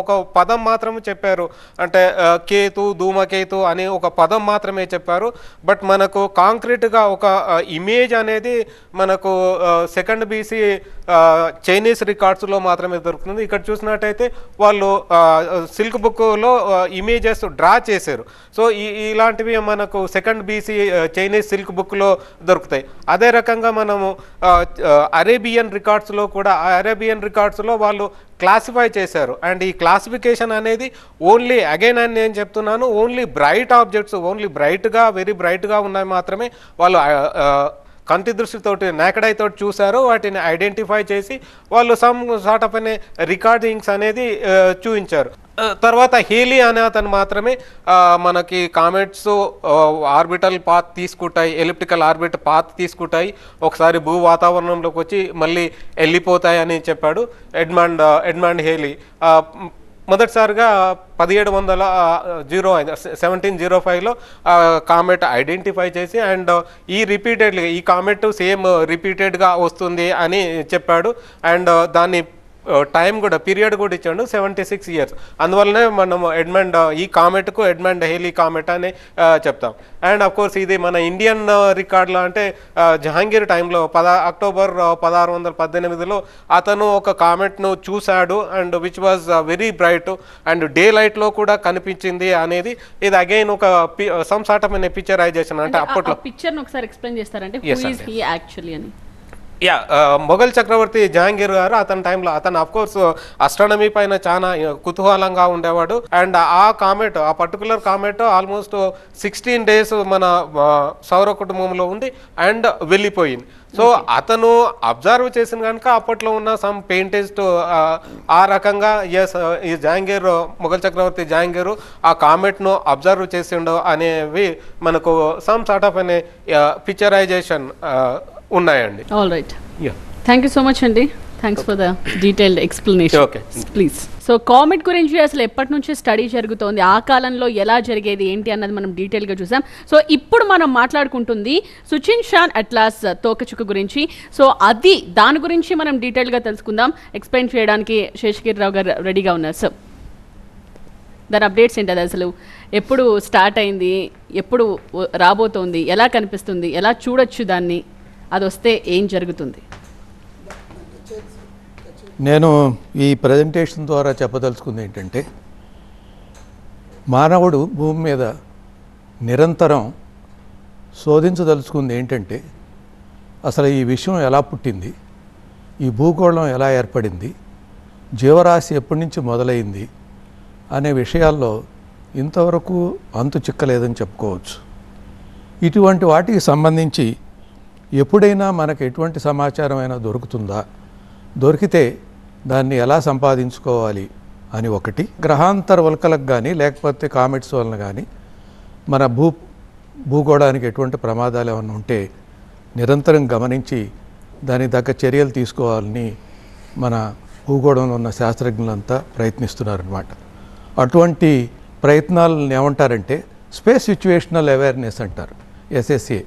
Speaker 7: ఒక పదం మాత్రమే చెప్పారు, అంటే కేతు, ధూమకేతు అని ఒక పదం మాత్రమే చెప్పారు. బట్ మనకు కాంక్రీట్గా ఒక ఇమేజ్ అనేది మనకు సెకండ్ బీసీ చైనీస్ రికార్డ్స్లో మాత్రమే దొరుకుతుంది. ఇక్కడ చూసినట్టయితే వాళ్ళు సిల్క్ బుక్లో ఇమేజెస్ డ్రా చేశారు. సో ఇలాంటివి మనకు సెకండ్ బీసీ చైనీస్ సిల్క్ బుక్లో దొరుకుతాయి. అదే రకంగా మనము అరేబియన్ రికార్డ్స్లో కూడా, అరేబియన్ రికార్డ్స్లో వాళ్ళు క్లాసిఫై చేశారు. అండ్ ఈ క్లాసిఫికేషన్ అనేది ఓన్లీ అగైన్ అని నేను చెప్తున్నాను, ఓన్లీ బ్రైట్ ఆబ్జెక్ట్స్, ఓన్లీ బ్రైట్గా, వెరీ బ్రైట్గా ఉన్నాయి మాత్రమే వాళ్ళు కంటి దృష్టితోటి నేకెడ్ ఐ తోటి చూసారో వాటిని ఐడెంటిఫై చేసి వాళ్ళు సమ్ సార్ట్ ఆఫ్ అనే రికార్డింగ్స్ అనేది చూపించారు. తర్వాత హేలీ అనే అతను మాత్రమే మనకి కామెట్స్ ఆర్బిటల్ పాత్ తీసుకుంటాయి, ఎలిప్టికల్ ఆర్బిట్ పాత్ తీసుకుంటాయి, ఒకసారి భూ వాతావరణంలోకి వచ్చి మళ్ళీ వెళ్ళిపోతాయి అని చెప్పాడు ఎడ్మండ్ హేలీ. మొదటిసారిగా 1705లో కామెట్ ఐడెంటిఫై చేసి అండ్ ఈ కామెట్ సేమ్ రిపీటెడ్గా వస్తుంది అని చెప్పాడు. అండ్ దాన్ని టైం కూడా పీరియడ్ కూడా ఇచ్చాడు 76 years. అందువల్లనే మనం ఈ కామెట్కు ఎడ్మండ్ హేలీ కామెట్ అని చెప్తాం. అండ్ అఫ్ కోర్స్ ఇది మన ఇండియన్ రికార్డులో అంటే జహాంగీర్ టైంలో అక్టోబర్ 1618లో అతను ఒక కామెట్ను చూశాడు and which was very bright and day లైట్లో కూడా కనిపించింది అనేది ఇది అగైన్ ఒక సమ్ సార్ట్ ఆఫ్ పిక్చరైజేషన్. అంటే అప్పట్లో
Speaker 1: పిక్చర్ని ఒకసారి ఎక్స్ప్లెయిన్ చేస్తారంటే
Speaker 7: మొఘల్ చక్రవర్తి జహాంగీర్ గారు అతని టైంలో అతను అఫ్ కోర్స్ అస్ట్రానమీ పైన చాలా కుతూహలంగా ఉండేవాడు. అండ్ ఆ పర్టికులర్ కామెట్ ఆల్మోస్ట్ 16 days మన సౌర కుటుంబంలో ఉంది అండ్ వెళ్ళిపోయింది. సో అతను అబ్జర్వ్ చేసిన కనుక అప్పట్లో ఉన్న సమ్ పెయింటిస్ట్ ఆ రకంగా ఈ జహాంగీర్ మొఘల్ చక్రవర్తి జహాంగీర్ ఆ కామెట్ను అబ్జర్వ్ చేసిండు అనేవి మనకు సమ్ సార్ట్ ఆఫ్ అనే పిక్చరైజేషన్ ఉన్నాయండి.
Speaker 1: All right, thank you so much అండి. Thanks for the detailed explanation.
Speaker 7: Okay,
Speaker 1: please. So comet గురించి అసలు ఎప్పటి నుంచి స్టడీ జరుగుతోంది, ఆ కాలంలో ఎలా జరిగేది ఏంటి అన్నది మనం డీటెయిల్గా చూసాం. సో ఇప్పుడు మనం మాట్లాడుకుంటుంది సుచిన్ షాన్ అట్లాస్ తోకచుక్క గురించి. సో దాని గురించి మనం డీటెయిల్గా తెలుసుకుందాం. ఎక్స్ప్లెయిన్ చేయడానికి శేషగిరి రావు గారు రెడీగా ఉన్నారు. సార్, దాని అప్డేట్స్ ఏంటి? అది అసలు ఎప్పుడు స్టార్ట్ అయింది, ఎప్పుడు రాబోతోంది, ఎలా కనిపిస్తుంది, ఎలా చూడొచ్చు దాన్ని, అది వస్తే ఏం జరుగుతుంది?
Speaker 5: నేను ఈ ప్రజెంటేషన్ ద్వారా చెప్పదలుచుకుంది ఏంటంటే, మానవుడు భూమి మీద నిరంతరం శోధించదలుచుకుంది ఏంటంటే, అసలు ఈ విషయం ఎలా పుట్టింది, ఈ భూగోళం ఎలా ఏర్పడింది, జీవరాశి ఎప్పటి నుంచి మొదలైంది అనే విషయాల్లో ఇంతవరకు అంతు చిక్కలేదని చెప్పుకోవచ్చు. ఇటువంటి వాటికి సంబంధించి ఎప్పుడైనా మనకు ఎటువంటి సమాచారం అయినా దొరుకుతుందా, దొరికితే దాన్ని ఎలా సంపాదించుకోవాలి అని ఒకటి. గ్రహాంతర ఉల్కలకు కానీ లేకపోతే కామెట్స్ వలన కానీ మన భూగోళానికి ఎటువంటి ప్రమాదాలు ఏమైనా ఉంటే నిరంతరం గమనించి దానికి తగ్గ చర్యలు తీసుకోవాలని మన భూగోళంలో ఉన్న శాస్త్రజ్ఞులంతా ప్రయత్నిస్తున్నారన్నమాట. అటువంటి ప్రయత్నాలను ఏమంటారంటే స్పేస్ సిచ్యువేషనల్ అవేర్నెస్ అంటారు, SSA.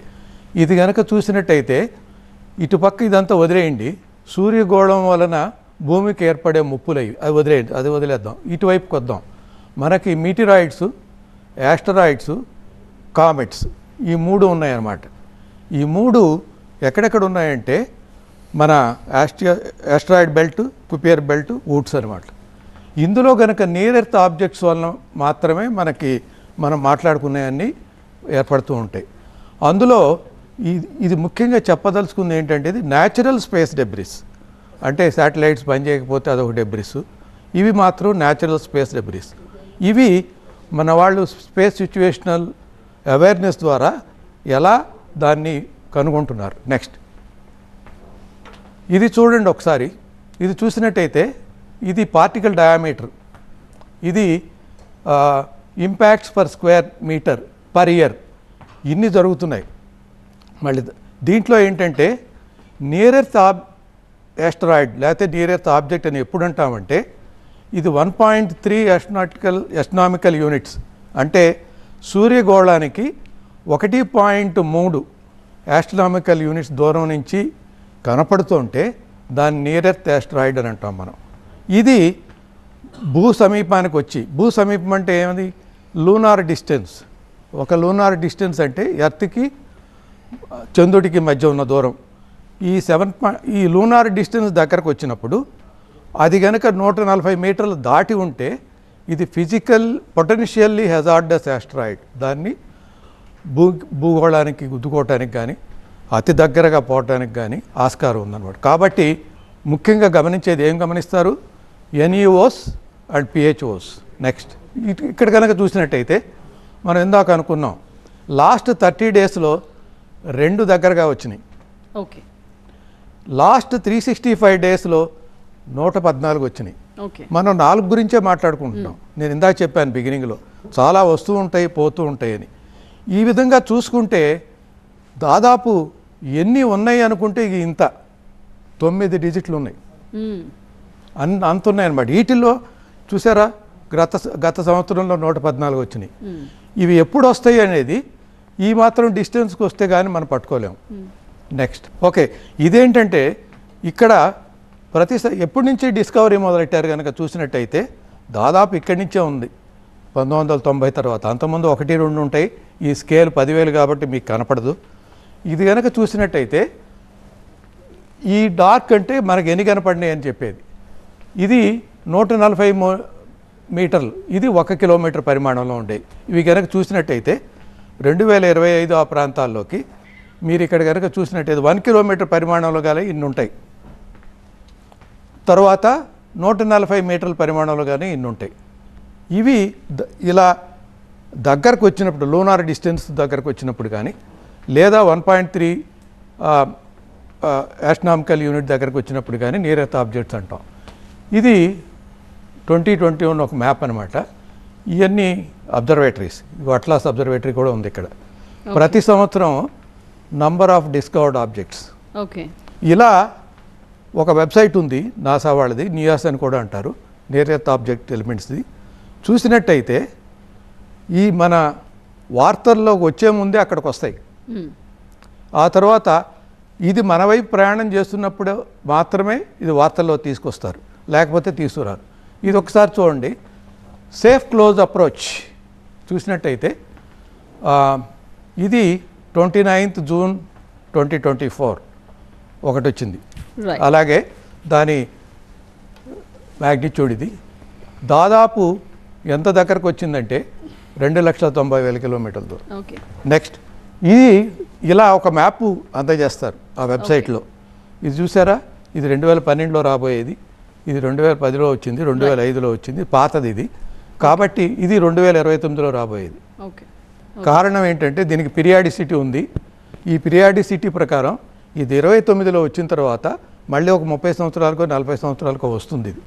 Speaker 5: ఇది కనుక చూసినట్టయితే ఇటుపక్క ఇదంతా వదిలేయండి, సూర్యగోళం వలన భూమికి ఏర్పడే ముప్పులవి అది వదిలేద్దాం. ఇటువైపుకి వద్దాం. మనకి మీటిరాయిడ్స్, యాస్టరాయిడ్స్, కామెట్స్ ఈ మూడు ఉన్నాయన్నమాట. ఈ మూడు ఎక్కడెక్కడ ఉన్నాయంటే మన యాస్టరాయిడ్ బెల్ట్, కుపియర్ బెల్ట్, వుడ్స్ అనమాట. ఇందులో కనుక నియర్ ఎర్త్ ఆబ్జెక్ట్స్ వలన మాత్రమే మనం మాట్లాడుకునేవన్నీ ఏర్పడుతూ ఉంటాయి. అందులో ఇది ముఖ్యంగా చెప్పదలుచుకుంది ఏంటంటే, ఇది న్యాచురల్ స్పేస్ డెబ్రిస్. అంటే శాటిలైట్స్ పనిచేయకపోతే అదొక డెబ్రిస్. ఇవి మాత్రం న్యాచురల్ స్పేస్ డెబ్రిస్. ఇవి మన వాళ్ళు స్పేస్ సిచ్యువేషనల్ అవేర్నెస్ ద్వారా ఎలా దాన్ని కనుగొంటున్నారు. నెక్స్ట్ ఇది చూడండి ఒకసారి. ఇది చూసినట్టయితే ఇది పార్టికల్ డయామీటర్, ఇది impacts per square metre per year, ఇన్ని జరుగుతున్నాయి. మళ్ళీ దీంట్లో ఏంటంటే నియర్ ఎర్త్ యాస్టరాయిడ్ లేకపోతే నియర్ ఎర్త్ ఆబ్జెక్ట్ అని ఎప్పుడు అంటామంటే, ఇది 1.3 astronomical units, అంటే సూర్యగోళానికి 1.3 astronomical units దూరం నుంచి కనపడుతుంటే దాన్ని నియర్ ఎర్త్ యాస్టరాయిడ్ అని అంటాం మనం. ఇది భూ సమీపానికి వచ్చి, భూ సమీపం అంటే ఏమిటి, లూనార్ డిస్టెన్స్. ఒక లూనార్ డిస్టెన్స్ అంటే ఎర్త్కి చంద్రుడికి మధ్య ఉన్న దూరం. ఈ లూనార్ డిస్టెన్స్ దగ్గరకు వచ్చినప్పుడు అది కనుక 140 మీటర్లు దాటి ఉంటే ఇది పొటెన్షియల్లీ హెజార్డస్ యాస్టరాయిడ్. దాన్ని భూగోళానికి గుద్దుకోవటానికి కానీ అతి దగ్గరగా పోవటానికి కానీ ఆస్కారం ఉందన్నమాట. కాబట్టి ముఖ్యంగా గమనించేది ఏం గమనిస్తారు, NEOs అండ్ PHOs. నెక్స్ట్ ఇక్కడ కనుక చూసినట్టయితే మనం ఇందాక అనుకున్నాం లాస్ట్ 30 daysలో 2 దగ్గరగా వచ్చినాయి.
Speaker 1: ఓకే
Speaker 5: లాస్ట్ 365 డేస్లో 114 వచ్చినాయి.
Speaker 1: ఓకే
Speaker 5: మనం 4 గురించే మాట్లాడుకుంటున్నాం. నేను ఇందాక చెప్పాను బిగినింగ్లో చాలా వస్తూ ఉంటాయి పోతూ ఉంటాయని. ఈ విధంగా చూసుకుంటే దాదాపు ఎన్ని ఉన్నాయి అనుకుంటే ఇక ఇంత 9 డిజిట్లు ఉన్నాయి. అంత ఉన్నాయన్నమాట. వీటిల్లో చూసారా గత సంవత్సరంలో 114 వచ్చినాయి. ఇవి ఎప్పుడు వస్తాయి అనేది ఈ మాత్రం డిస్టెన్స్కి వస్తే కానీ మనం పట్టుకోలేము. నెక్స్ట్ ఓకే, ఇదేంటంటే ఇక్కడ ఎప్పటి నుంచి డిస్కవరీ మొదలెట్టారు కనుక చూసినట్టయితే దాదాపు ఇక్కడి నుంచే ఉంది 1990 తర్వాత. అంతకుముందు 1, 2 ఉంటాయి. ఈ స్కేల్ 10,000 కాబట్టి మీకు కనపడదు. ఇది కనుక చూసినట్టయితే ఈ డార్క్ అంటే మనకు ఎన్ని కనపడినాయి అని చెప్పేది. ఇది 140 మీటర్లు, ఇది 1 కిలోమీటర్ పరిమాణంలో ఉండేవి. ఇవి కనుక చూసినట్టయితే 2025 ఆ ప్రాంతాల్లోకి మీరు ఇక్కడ కనుక చూసినట్టయితే 1 కిలోమీటర్ పరిమాణంలో కానీ ఇన్ని ఉంటాయి. తర్వాత 140 మీటర్ల పరిమాణంలో కానీ ఇన్ని ఉంటాయి. ఇవి ఇలా దగ్గరకు వచ్చినప్పుడు లూనార్ డిస్టెన్స్ దగ్గరకు వచ్చినప్పుడు కానీ లేదా 1.3 ఆస్ట్రానామికల్ యూనిట్ దగ్గరకు వచ్చినప్పుడు కానీ నియర్ ఎర్త్ ఆబ్జెక్ట్స్ అంటాం. ఇది 2021 ఒక మ్యాప్ అనమాట. ఇవన్నీ అబ్జర్వేటరీస్. అట్లాస్ అబ్జర్వేటరీ కూడా ఉంది ఇక్కడ. ప్రతి సంవత్సరం number of discovered objects.
Speaker 1: Okay,
Speaker 5: ఇలా ఒక వెబ్సైట్ ఉంది నాసా వాళ్ళది, నియాస్ అని కూడా అంటారు, నియర్ ఎర్త్ ఆబ్జెక్ట్ ఎలిమెంట్స్ది. చూసినట్టయితే ఈ మన వార్తల్లోకి వచ్చే ముందే అక్కడికి వస్తాయి. ఆ తర్వాత ఇది మన వైపు ప్రయాణం చేస్తున్నప్పుడు మాత్రమే ఇది వార్తల్లో తీసుకొస్తారు, లేకపోతే తీసుకురారు. ఇది ఒకసారి చూడండి. సేఫ్ క్లోజ్ అప్రోచ్ చూసినట్టయితే ఇది 29th జూన్ 2024 ఒకటి వచ్చింది. అలాగే దాని మ్యాగ్నిట్యూడ్ ఇది దాదాపు ఎంత దగ్గరకు వచ్చిందంటే 2,90,000 కిలోమీటర్ల దూరం. నెక్స్ట్ ఇది ఇలా ఒక మ్యాప్ అందజేస్తారు ఆ వెబ్సైట్లో. ఇది చూసారా, ఇది 2012లో రాబోయేది, ఇది 2010లో వచ్చింది, 2005లో వచ్చింది, పాతది ఇది. కాబట్టి ఇది 2029లో రాబోయేది. కారణం ఏంటంటే దీనికి పిరియాడిసిటీ ఉంది. ఈ పిరియాడిసిటీ ప్రకారం ఇది 29లో వచ్చిన తర్వాత మళ్ళీ ఒక 30 సంవత్సరాలకో 40 సంవత్సరాలకో వస్తుంది. ఇది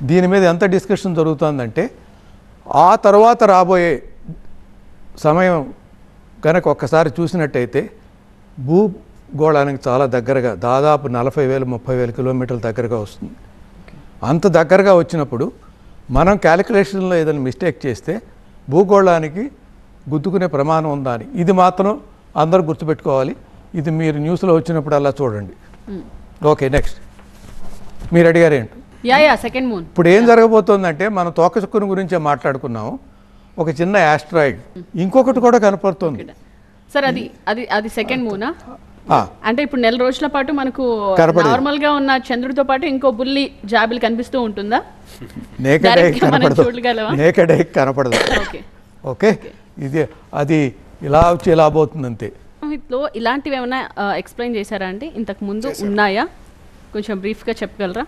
Speaker 5: దీని మీద ఎంత డిస్కషన్ జరుగుతుందంటే ఆ తర్వాత రాబోయే సమయం కనుక ఒక్కసారి చూసినట్టయితే భూగోళానికి చాలా దగ్గరగా దాదాపు 40,000 30,000 కిలోమీటర్ల దగ్గరగా వస్తుంది. అంత దగ్గరగా వచ్చినప్పుడు మనం క్యాలిక్యులేషన్లో ఏదైనా మిస్టేక్ చేస్తే భూగోళానికి గుద్దుకునే ప్రమాణం ఉందా అని ఇది మాత్రం అందరూ గుర్తుపెట్టుకోవాలి. ఇది మీరు న్యూస్లో వచ్చినప్పుడు అలా చూడండి. ఓకే, నెక్స్ట్ మీరు అడిగారు ఏంటి?
Speaker 1: Second moon.
Speaker 5: ఇప్పుడు ఏం జరగబోతోందంటే మనం తోకచుక్కను గురించే మాట్లాడుకున్నాము. ఒక చిన్న యాస్ట్రాయిడ్ ఇంకొకటి కూడా కనపడుతుంది
Speaker 1: సార్. అది సెకండ్ మూనా? అంటే ఇప్పుడు నెల రోజుల పాటు మనకు నార్మల్ గా ఉన్న చంద్రుడితో పాటు ఇంకో బుల్లి జాబిల్ కనిపిస్తూ ఉంటుందా?
Speaker 5: నేకెడ్ ఐ కనపడదు. ఓకే, ఇది అది ఇలా వచ్చి ఇలా పోతుంది అంతే.
Speaker 1: ఇలాంటివి ఏమైనా ఎక్స్ప్లెయిన్ చేశారా అండి ఇంతకు ముందు? ఉన్నాయా? కొంచెం బ్రీఫ్గా చెప్పగలరా?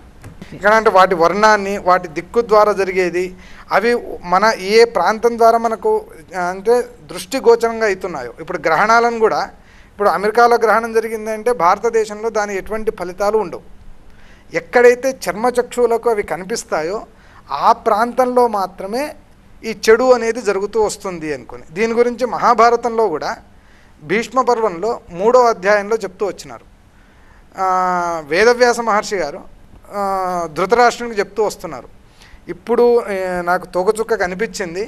Speaker 4: ఇక్కడ అంటే వాటి వర్ణాన్ని, వాటి దిక్కు ద్వారా జరిగేది, అవి మన ఏ ప్రాంతం ద్వారా మనకు అంటే దృష్టి గోచరంగా అవుతున్నాయో. ఇప్పుడు గ్రహణాలను కూడా, ఇప్పుడు అమెరికాలో గ్రహణం జరిగిందంటే భారతదేశంలో దాని ఎటువంటి ఫలితాలు ఉండవు. ఎక్కడైతే చర్మచక్షువులకు అవి కనిపిస్తాయో ఆ ప్రాంతంలో మాత్రమే ఈ చెడు అనేది జరుగుతూ వస్తుంది అనుకుని. దీని గురించి మహాభారతంలో కూడా భీష్మ పర్వంలో 3వ అధ్యాయంలో చెప్తూ వచ్చినారు. వేదవ్యాస మహర్షి గారు ధృతరాష్ట్రునికి చెప్తూ వస్తున్నారు, ఇప్పుడు నాకు తోకచుక్క కనిపించింది,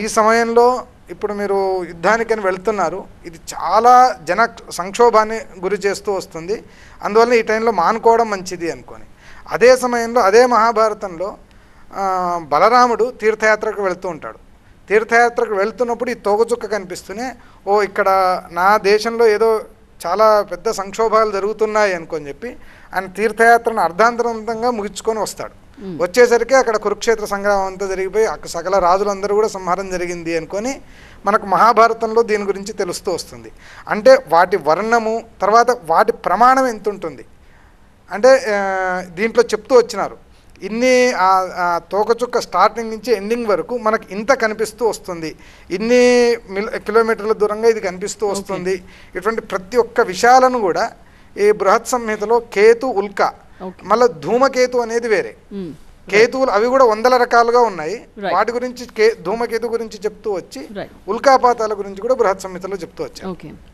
Speaker 4: ఈ సమయంలో ఇప్పుడు మీరు యుద్ధానికని వెళ్తున్నారు, ఇది చాలా జన సంక్షోభాన్ని గురి చేస్తూ వస్తుంది, అందువల్ల ఈ టైంలో మానుకోవడం మంచిది అనుకొని. అదే సమయంలో అదే మహాభారతంలో బలరాముడు తీర్థయాత్రకు వెళ్తూ ఉంటాడు. తీర్థయాత్రకు వెళ్తున్నప్పుడు ఈ తోకచుక్క కనిపిస్తూనే ఇక్కడ నా దేశంలో ఏదో చాలా పెద్ద సంక్షోభాలు జరుగుతున్నాయి అనుకొని చెప్పి ఆయన తీర్థయాత్రను అర్ధాంతరంతంగా ముగించుకొని వస్తాడు. వచ్చేసరికి అక్కడ కురుక్షేత్ర సంగ్రామం అంతా జరిగిపోయి అక్కడ సకల రాజులందరూ కూడా సంహారం జరిగింది అనుకొని మనకు మహాభారతంలో దీని గురించి తెలుస్తూ వస్తుంది. అంటే వాటి వర్ణము, తర్వాత వాటి ప్రమాణం ఎంత ఉంటుంది అంటే దీంట్లో చెప్తూ వచ్చినారు. ఇన్ని తోకచుక్క స్టార్టింగ్ నుంచి ఎండింగ్ వరకు మనకు ఇంత కనిపిస్తూ వస్తుంది, ఇన్ని కిలోమీటర్ల దూరంగా ఇది కనిపిస్తూ వస్తుంది. ఇటువంటి ప్రతి ఒక్క విషయాలను కూడా ఈ బృహత్ సంహితలో కేతు ఉల్క, మళ్ళీ ధూమకేతు అనేది వేరే. కేతువులు అవి కూడా వందల రకాలుగా ఉన్నాయి. వాటి గురించి ధూమకేతు గురించి చెప్తూ వచ్చి ఉల్కాపాతాల గురించి కూడా బృహత్ సంహితలో చెప్తూ వచ్చారు.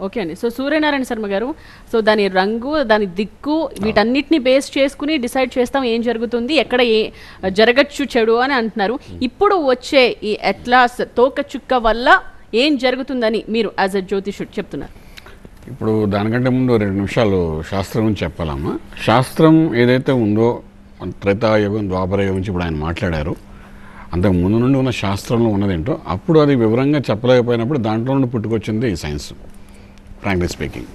Speaker 1: ఓకే అండి. సో సూర్యనారాయణ శర్మ గారు, సో దాని రంగు, దాని దిక్కు, వీటన్నిటిని బేస్ చేసుకుని డిసైడ్ చేస్తాం ఏం జరుగుతుంది, ఎక్కడ జరగచ్చు చెడు అని అంటున్నారు. ఇప్పుడు వచ్చే ఈ అట్లాస్ తోకచుక్క వల్ల ఏం జరుగుతుందని మీరు యాజ్ అ జ్యోతిషుడు చెప్తున్నారు?
Speaker 3: ఇప్పుడు దానికంటే ముందు 2 నిమిషాలు శాస్త్రం గురించి చెప్పాలమ్మా. శాస్త్రం ఏదైతే ఉందో త్రేతాయుగం ద్వాపరయుగం నుంచి ఇప్పుడు ఆయన మాట్లాడారు, అంతకు ముందు నుండి ఉన్న శాస్త్రంలో ఉన్నదేంటో అప్పుడు అది వివరంగా చెప్పలేకపోయినప్పుడు దాంట్లో నుండి పుట్టుకొచ్చింది ఈ సైన్స్. ఫ్రాంక్లీ స్పీకింగ్,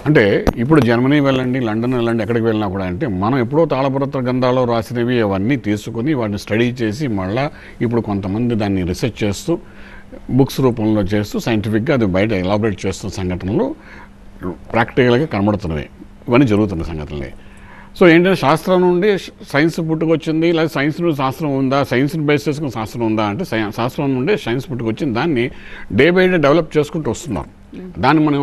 Speaker 3: అంటే ఇప్పుడు జర్మనీ వెళ్ళండి, లండన్ వెళ్ళండి, ఎక్కడికి వెళ్ళినా కూడా అంటే మనం ఎప్పుడో తాళపత్ర గ్రంథాల్లో రాసినవి అవన్నీ తీసుకుని వాటిని స్టడీ చేసి మళ్ళీ ఇప్పుడు కొంతమంది దాన్ని రీసెర్చ్ చేస్తూ బుక్స్ రూపంలో చేస్తూ సైంటిఫిక్గా అది బయట ఎలాబరేట్ చేస్తున్న సంఘటనలు ప్రాక్టికల్గా కనబడుతున్నవి. ఇవన్నీ జరుగుతున్న సంఘటనలే. సో ఏంటంటే శాస్త్రం నుండి సైన్స్ పుట్టుకొచ్చింది, లేదా సైన్స్ నుండి శాస్త్రం ఉందా, సైన్స్ని బేస్ చేసుకుని శాస్త్రం ఉందా అంటే శాస్త్రం నుండి సైన్స్ పుట్టుకొచ్చింది. దాన్ని డే బై డే డెవలప్ చేసుకుంటూ వస్తున్నారు. దాన్ని మనం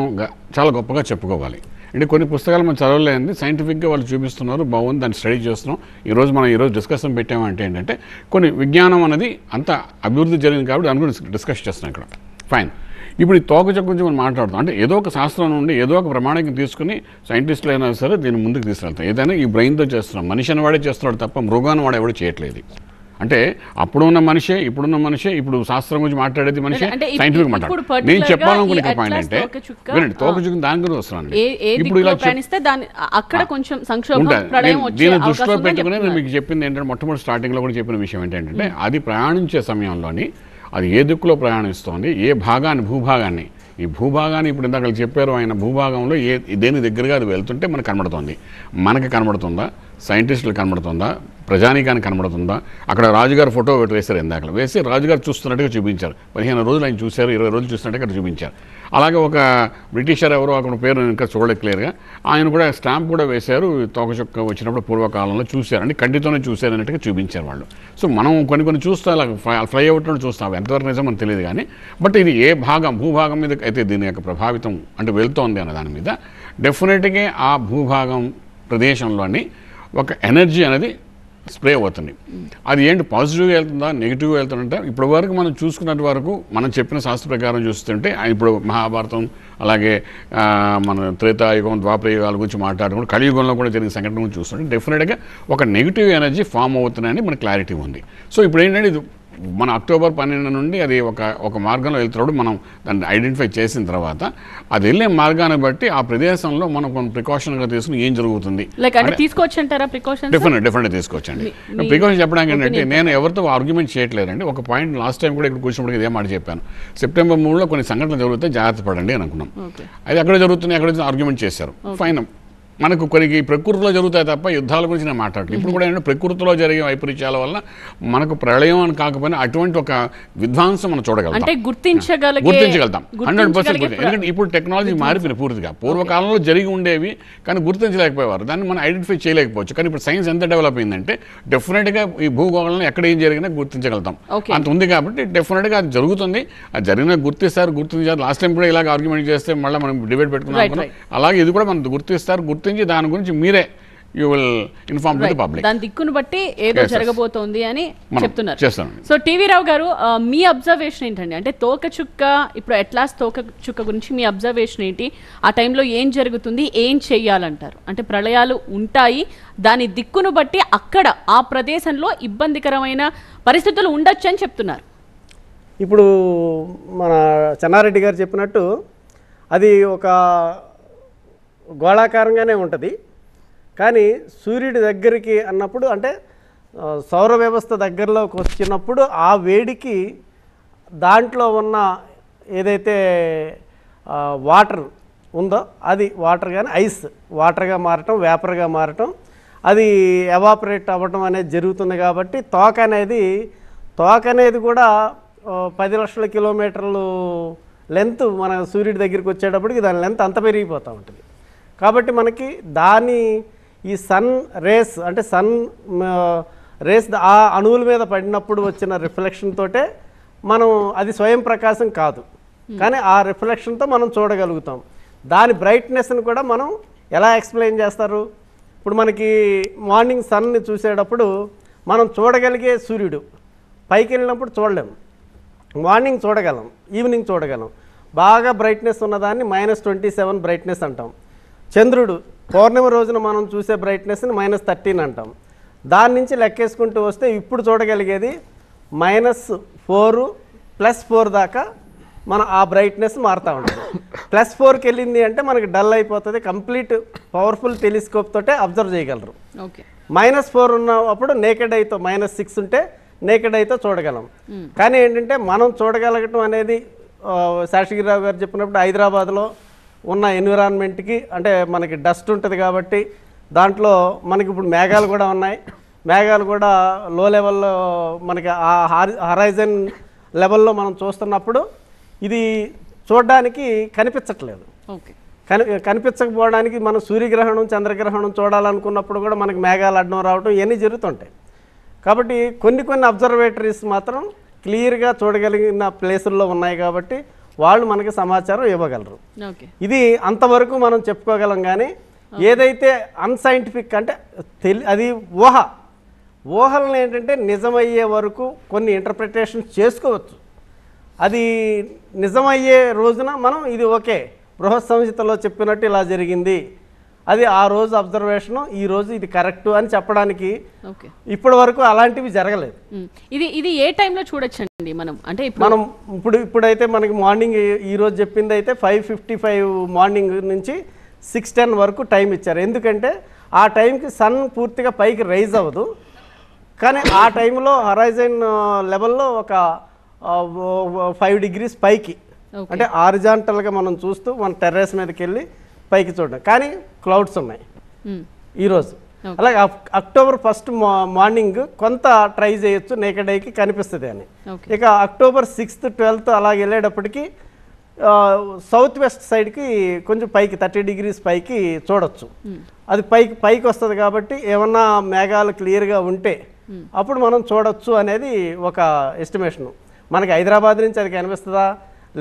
Speaker 3: చాలా గొప్పగా చెప్పుకోవాలి. అంటే కొన్ని పుస్తకాలు మనం చదవలేనిది సైంటిఫిక్గా వాళ్ళు చూపిస్తున్నారు, బాగుంది, దాన్ని స్టడీ చేస్తున్నాం. ఈరోజు డిస్కషన్ పెట్టామంటే ఏంటంటే కొన్ని విజ్ఞానం అనేది అంత అభివృద్ధి జరిగింది కాబట్టి దాని గురించి డిస్కస్ చేస్తున్నాం ఇక్కడ. ఫైన్. ఇప్పుడు ఈ తోకచుక్క గురించి మనం మాట్లాడుతాం అంటే ఏదో ఒక శాస్త్రం నుండి ఏదో ఒక ప్రమాణికం తీసుకుని సైంటిస్టులు అయినా సరే దీన్ని ముందుకు తీసుకెళ్తాం. ఏదైనా ఈ బ్రెయిన్తో చేస్తున్నాం, మనిషి అనేవాడే చేస్తున్నాడు తప్ప మృగాన్ని వాడు ఎవడు చేయట్లేదు. అంటే అప్పుడున్న మనిషే ఇప్పుడున్న మనిషే, ఇప్పుడు శాస్త్రం గురించి మాట్లాడేది మనిషి, సైంటిఫిక్ మాట్లాడు. నేను చెప్పాలనుకునే పాయింట్ అంటే వినండి, తోకచుక్క దాని గురించి వస్తున్నాను. ఇప్పుడు ఇలా దీన్ని దృష్టిలో పెట్టుకుని నేను మీకు చెప్పింది ఏంటంటే మొట్టమొదటి స్టార్టింగ్లో కూడా చెప్పిన విషయం ఏంటంటే అది ప్రయాణించే సమయంలోని అది ఏ దిక్కులో ప్రయాణిస్తోంది, ఏ భాగాన్ని, భూభాగాన్ని, ఈ భూభాగాన్ని ఇప్పుడు ఇందాక చెప్పారు ఆయన భూభాగంలో దేని దగ్గరగా అది వెళ్తుంటే మనకు కనబడుతుంది. మనకి కనబడుతుందా, సైంటిస్టులు కనబడుతుందా, ప్రజానీకానికి కనబడుతుందా? అక్కడ రాజుగారు ఫోటో వేశారు, ఇందాక వేసి రాజుగారు చూస్తున్నట్టుగా చూపించారు. 15 రోజులు ఆయన చూశారు, 20 రోజులు చూస్తున్నట్టుగా అక్కడ చూపించారు. అలాగే ఒక బ్రిటిషర్ ఎవరో అక్కడ పేరు ఇంకా చూడలేదు క్లియర్గా, ఆయన కూడా స్టాంప్ కూడా వేశారు, తోకచుక్క వచ్చినప్పుడు పూర్వకాలంలో చూశారు, అంటే కంటితోనే చూశారు అన్నట్టుగా చూపించారు వాళ్ళు. సో మనం కొన్ని చూస్తాం, అలా ఫ్లై అవుట్ చూస్తాం, ఎంతవరకు నిజం మనకు తెలియదు కానీ, బట్ ఇది ఏ భాగం, భూభాగం మీద అయితే దీని యొక్క ప్రభావితం అంటే వెళ్తోంది అన్న దాని మీద డెఫినెట్గా ఆ భూభాగం ప్రదేశంలోని ఒక ఎనర్జీ అనేది స్ప్రే అవుతుంది. అది ఏంటి పాజిటివ్గా వెళ్తుందా, నెగిటివ్గా వెళ్తుందంటే ఇప్పటి వరకు మనం చూసుకున్నట్టు వరకు మనం చెప్పిన శాస్త్ర ప్రకారం చూస్తుంటే ఇప్పుడు మహాభారతం అలాగే మన త్రేతాయుగం ద్వాపరయుగాల గురించి మాట్లాడుకుంటూ కలియుగంలో కూడా జరిగిన సంఘటన గురించి చూస్తుంటే డెఫినెట్గా ఒక నెగిటివ్ ఎనర్జీ ఫామ్ అవుతుందని మనకు క్లారిటీ ఉంది. సో ఇప్పుడు ఏంటంటే ఇది మన అక్టోబర్ 12 నుండి అది ఒక మార్గంలో వెళ్తున్నప్పుడు మనం దాన్ని ఐడెంటిఫై చేసిన తర్వాత అది వెళ్ళే మార్గాన్ని బట్టి ఆ ప్రదేశంలో మనం కొన్ని ప్రికాషన్గా తీసుకుని ఏం జరుగుతుంది డెఫినెట్గా తీసుకోవచ్చండి. ప్రికాషన్ చెప్పడానికి ఏంటంటే నేను ఎవరితో ఆర్గ్యుమెంట్ చేయట్లేదండి. ఒక పాయింట్ లాస్ట్ టైం కూడా ఇక్కడ కూర్చున్నప్పుడు ఇదే మాట చెప్పాను. సెప్టెంబర్ 3లో కొన్ని సంఘటనలు జరుగుతాయి, జాగ్రత్త పడండి అని అనుకున్నాం. అది ఎక్కడ జరుగుతున్నాయి, ఎక్కడ ఆర్గ్యుమెంట్ చేశారు. ఫైన్, మనకు కొన్ని ప్రకృతిలో జరుగుతాయి తప్ప యుద్ధాల గురించి నేను మాట్లాడలేదు. ఇప్పుడు కూడా ఏంటంటే ప్రకృతిలో జరిగే వైపరీత్యాల వల్ల మనకు ప్రళయం అని కాకపోయినా అటువంటి ఒక విధ్వంసం మనం చూడగలుగుతాం, గుర్తించగలుగుతాం 100%. ఎందుకంటే ఇప్పుడు టెక్నాలజీ మారిపోయింది పూర్తిగా. పూర్వకాలంలో జరిగి ఉండేవి కానీ గుర్తించలేకపోయేవారు, దాన్ని మనం ఐడెంటిఫై చేయలేకపోవచ్చు. కానీ ఇప్పుడు సైన్స్ ఎంత డెవలప్ అయిందంటే డెఫినెట్గా ఈ భూగోళంలో ఎక్కడ ఏం జరిగినా గుర్తించగలుగుతాం. అంత ఉంది కాబట్టి డెఫినెట్గా అది జరుగుతుంది. అది జరిగినా గుర్తిస్తారు. లాస్ట్ టైం కూడా ఇలాగ ఆర్గ్యుమెంట్ చేస్తే మళ్ళీ మనం డిబేట్ పెట్టుకున్నాం. అలాగే ఇది కూడా మనం గుర్తిస్తారు. దాని గురించి మీరే you will inform to the public.
Speaker 1: దాని దిక్కును బట్టి ఏదో జరగబోతోంది అని చెప్తున్నారు. సో టీవీ రావు గారు, మీ అబ్జర్వేషన్ ఏంటండి? అంటే తోకచుక్క, ఇప్పుడు అట్లాస్ తోకచుక్క గురించి మీ అబ్జర్వేషన్ ఏంటి? ఆ టైంలో ఏం జరుగుతుంది, ఏం చెయ్యాలంటారు? అంటే ప్రళయాలు ఉంటాయి, దాని దిక్కును బట్టి అక్కడ ఆ ప్రదేశంలో ఇబ్బందికరమైన పరిస్థితులు ఉండొచ్చు అని చెప్తున్నారు.
Speaker 6: ఇప్పుడు మన చెన్నారెడ్డి గారు చెప్పినట్టు అది ఒక గోళాకారంగానే ఉంటుంది. కానీ సూర్యుడి దగ్గరికి అన్నప్పుడు అంటే సౌర వ్యవస్థ దగ్గరలోకి వచ్చినప్పుడు ఆ వేడికి దాంట్లో ఉన్న ఏదైతే వాటర్ ఉందో అది వాటర్ కానీ ఐస్ వాటర్గా మారటం, వేపర్గా మారటం, అది ఎవాపరేట్ అవ్వటం అనేది జరుగుతుంది. కాబట్టి తోక అనేది కూడా 10 లక్షల కిలోమీటర్లు లెంత్ మన సూర్యుడి దగ్గరికి వచ్చేటప్పటికి దాని లెంత్ అంత పెరిగిపోతూ ఉంటుంది. కాబట్టి మనకి ఈ సన్ రేస్ అంటే సన్ రేస్ ఆ అణువుల మీద పడినప్పుడు వచ్చిన రిఫ్లెక్షన్ తోటే మనం, అది స్వయం ప్రకాశం కాదు కానీ ఆ రిఫ్లెక్షన్తో మనం చూడగలుగుతాం. దాని బ్రైట్నెస్ని కూడా మనం ఎలా ఎక్స్ప్లెయిన్ చేస్తారు? ఇప్పుడు మనకి మార్నింగ్ సన్ని చూసేటప్పుడు మనం చూడగలిగే సూర్యుడు పైకి వెళ్ళినప్పుడు చూడలేము, మార్నింగ్ చూడగలం, ఈవినింగ్ చూడగలం. బాగా బ్రైట్నెస్ ఉన్నదాన్ని -27 బ్రైట్నెస్ అంటాం. చంద్రుడు పౌర్ణమి రోజున మనం చూసే బ్రైట్నెస్ని -13 అంటాం. దాని నుంచి లెక్కేసుకుంటూ వస్తే ఇప్పుడు చూడగలిగేది -4 +4 దాకా మన ఆ బ్రైట్నెస్ మారుతూ ఉంటుంది. +4కి వెళ్ళింది అంటే మనకి డల్ అయిపోతుంది. కంప్లీట్ పవర్ఫుల్ టెలిస్కోప్ తోటే అబ్జర్వ్ చేయగలరు.
Speaker 1: ఓకే.
Speaker 6: -4 ఉన్నప్పుడు నేకెడ్ ఐతో -6 ఉంటే నేకెడ్ ఐతో చూడగలం. కానీ ఏంటంటే మనం చూడగలగటం అనేది శాస్త్రిగిరిరావు గారు చెప్పినప్పుడు హైదరాబాద్లో ఉన్న ఎన్విరాన్మెంట్కి, అంటే మనకి డస్ట్ ఉంటుంది కాబట్టి దాంట్లో మనకి ఇప్పుడు మేఘాలు కూడా ఉన్నాయి. మేఘాలు కూడా లో లెవెల్లో మనకి ఆ హరైజన్ లెవెల్లో మనం చూస్తున్నప్పుడు ఇది చూడడానికి కనిపించట్లేదు.
Speaker 1: ఓకే.
Speaker 6: కనిపించకపోవడానికి మనం సూర్యగ్రహణం చంద్రగ్రహణం చూడాలనుకున్నప్పుడు కూడా మనకి మేఘాలు అడ్డం రావడం ఇవన్నీ జరుగుతుంటాయి. కాబట్టి కొన్ని అబ్జర్వేటరీస్ మాత్రం క్లియర్గా చూడగలిగిన ప్లేసుల్లో ఉన్నాయి కాబట్టి వాళ్ళు మనకి సమాచారం ఇవ్వగలరు. ఇది అంతవరకు మనం చెప్పుకోగలం. కానీ ఏదైతే అన్సైంటిఫిక్ అంటే అది ఊహలను ఏంటంటే నిజమయ్యే వరకు కొన్ని ఇంటర్ప్రిటేషన్స్ చేసుకోవచ్చు. అది నిజమయ్యే రోజున మనం ఇది ఓకే బృహత్ సంహితలో చెప్పినట్టు ఇలా జరిగింది, అది ఆ రోజు అబ్జర్వేషను, ఈ రోజు ఇది కరెక్ట్ అని చెప్పడానికి ఇప్పటి వరకు అలాంటివి జరగలేదు.
Speaker 1: ఇది ఏ టైంలో చూడొచ్చండి మనం? అంటే
Speaker 6: మనం ఇప్పుడైతే మనకి మార్నింగ్ ఈ రోజు చెప్పింది అయితే 5:55 మార్నింగ్ నుంచి 6:10 వరకు టైం ఇచ్చారు. ఎందుకంటే ఆ టైంకి సన్ పూర్తిగా పైకి రైజ్ అవ్వదు. కానీ ఆ టైంలో హరైజన్ లెవెల్లో ఒక 5 degrees పైకి, అంటే హారిజాంటల్గా మనం చూస్తూ మన టెర్రస్ మీదకి వెళ్ళి పైకి చూడడం. కానీ క్లౌడ్స్ ఉన్నాయి ఈరోజు. అలాగే అక్టోబర్ 1 మార్నింగ్ కొంత ట్రై చేయొచ్చు నేకెడ్ ఐకి కనిపిస్తుంది అని. ఇక అక్టోబర్ 6th 12th అలాగే వెళ్ళేటప్పటికి సౌత్ వెస్ట్ సైడ్కి కొంచెం పైకి 30 degrees పైకి చూడొచ్చు. అది పైకి వస్తుంది కాబట్టి ఏమన్నా మేఘాలు క్లియర్గా ఉంటే అప్పుడు మనం చూడొచ్చు అనేది ఒక ఎస్టిమేషను. మనకి హైదరాబాద్ నుంచి అది కనిపిస్తుందా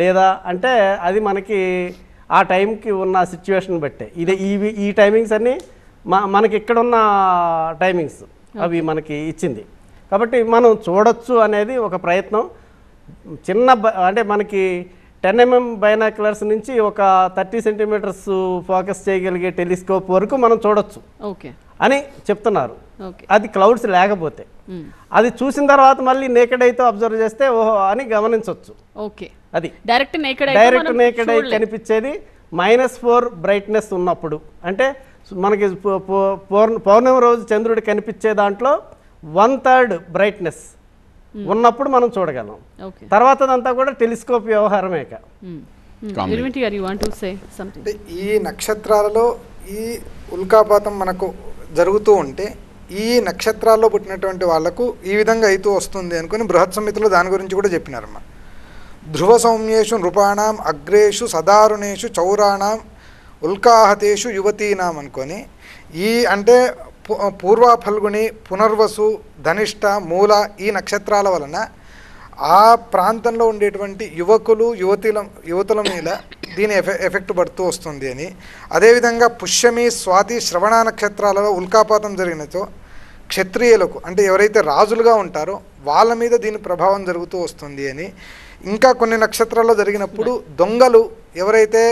Speaker 6: లేదా అంటే అది మనకి ఆ టైంకి ఉన్న సిచ్యువేషన్ బట్టే. ఈ టైమింగ్స్ అన్నీ మనకి ఇక్కడ ఉన్న టైమింగ్స్ అవి మనకి ఇచ్చింది కాబట్టి మనం చూడొచ్చు అనేది ఒక ప్రయత్నం. అంటే మనకి 10 mm బైనాక్యులర్స్ నుంచి ఒక 30 centimeters ఫోకస్ చేయగలిగే టెలిస్కోప్ వరకు మనం చూడొచ్చు అని చెప్తున్నారు. అది క్లౌడ్స్ లేకపోతే అది చూసిన తర్వాత మళ్ళీ నేకెడ్ ఐతో అబ్జర్వ్ చేస్తే ఓహో అని గమనించవచ్చు. అది డైరెక్ట్ నేకెడ్ ఐ కనిపించేది -4 బ్రైట్నెస్ ఉన్నప్పుడు. అంటే మనకి పౌర్ణమి రోజు చంద్రుడు కనిపించే దాంట్లో 1/3 బ్రైట్నెస్ ఉన్నప్పుడు మనం చూడగలం. తర్వాతదంతా కూడా టెలిస్కోప్ వ్యవహారమే.
Speaker 4: ఈ నక్షత్రాలలో ఈ ఉల్కాపాతం మనకు జరుగుతూ ఉంటే ఈ నక్షత్రాల్లో పుట్టినటువంటి వాళ్లకు ఈ విధంగా అయితూ వస్తుంది అనుకుని బృహత్ సంహితలో దాని గురించి కూడా చెప్పినారమ్మా. ధ్రువ సౌమ్యేషు నృపాణం అగ్రేషు సదారుణేషు చౌరాణం ఉల్కాహతేషు యువతీనాం అనుకొని ఈ అంటే పూర్వ ఫల్గుని పునర్వసు ధనిష్ట మూల ఈ నక్షత్రాల వలన ఆ ప్రాంతంలో ఉండేటువంటి యువతుల మీద దీని ఎఫెక్ట్ పడుతూ వస్తుంది అని. అదేవిధంగా పుష్యమి స్వాతి శ్రవణ నక్షత్రాలలో ఉల్కాపాతం జరిగినచో క్షత్రియులకు అంటే ఎవరైతే రాజులుగా ఉంటారో వాళ్ళ మీద దీని ప్రభావం జరుగుతూ వస్తుంది అని. ఇంకా కొన్ని నక్షత్రాల్లో జరిగినప్పుడు దొంగలు ఎవరైతే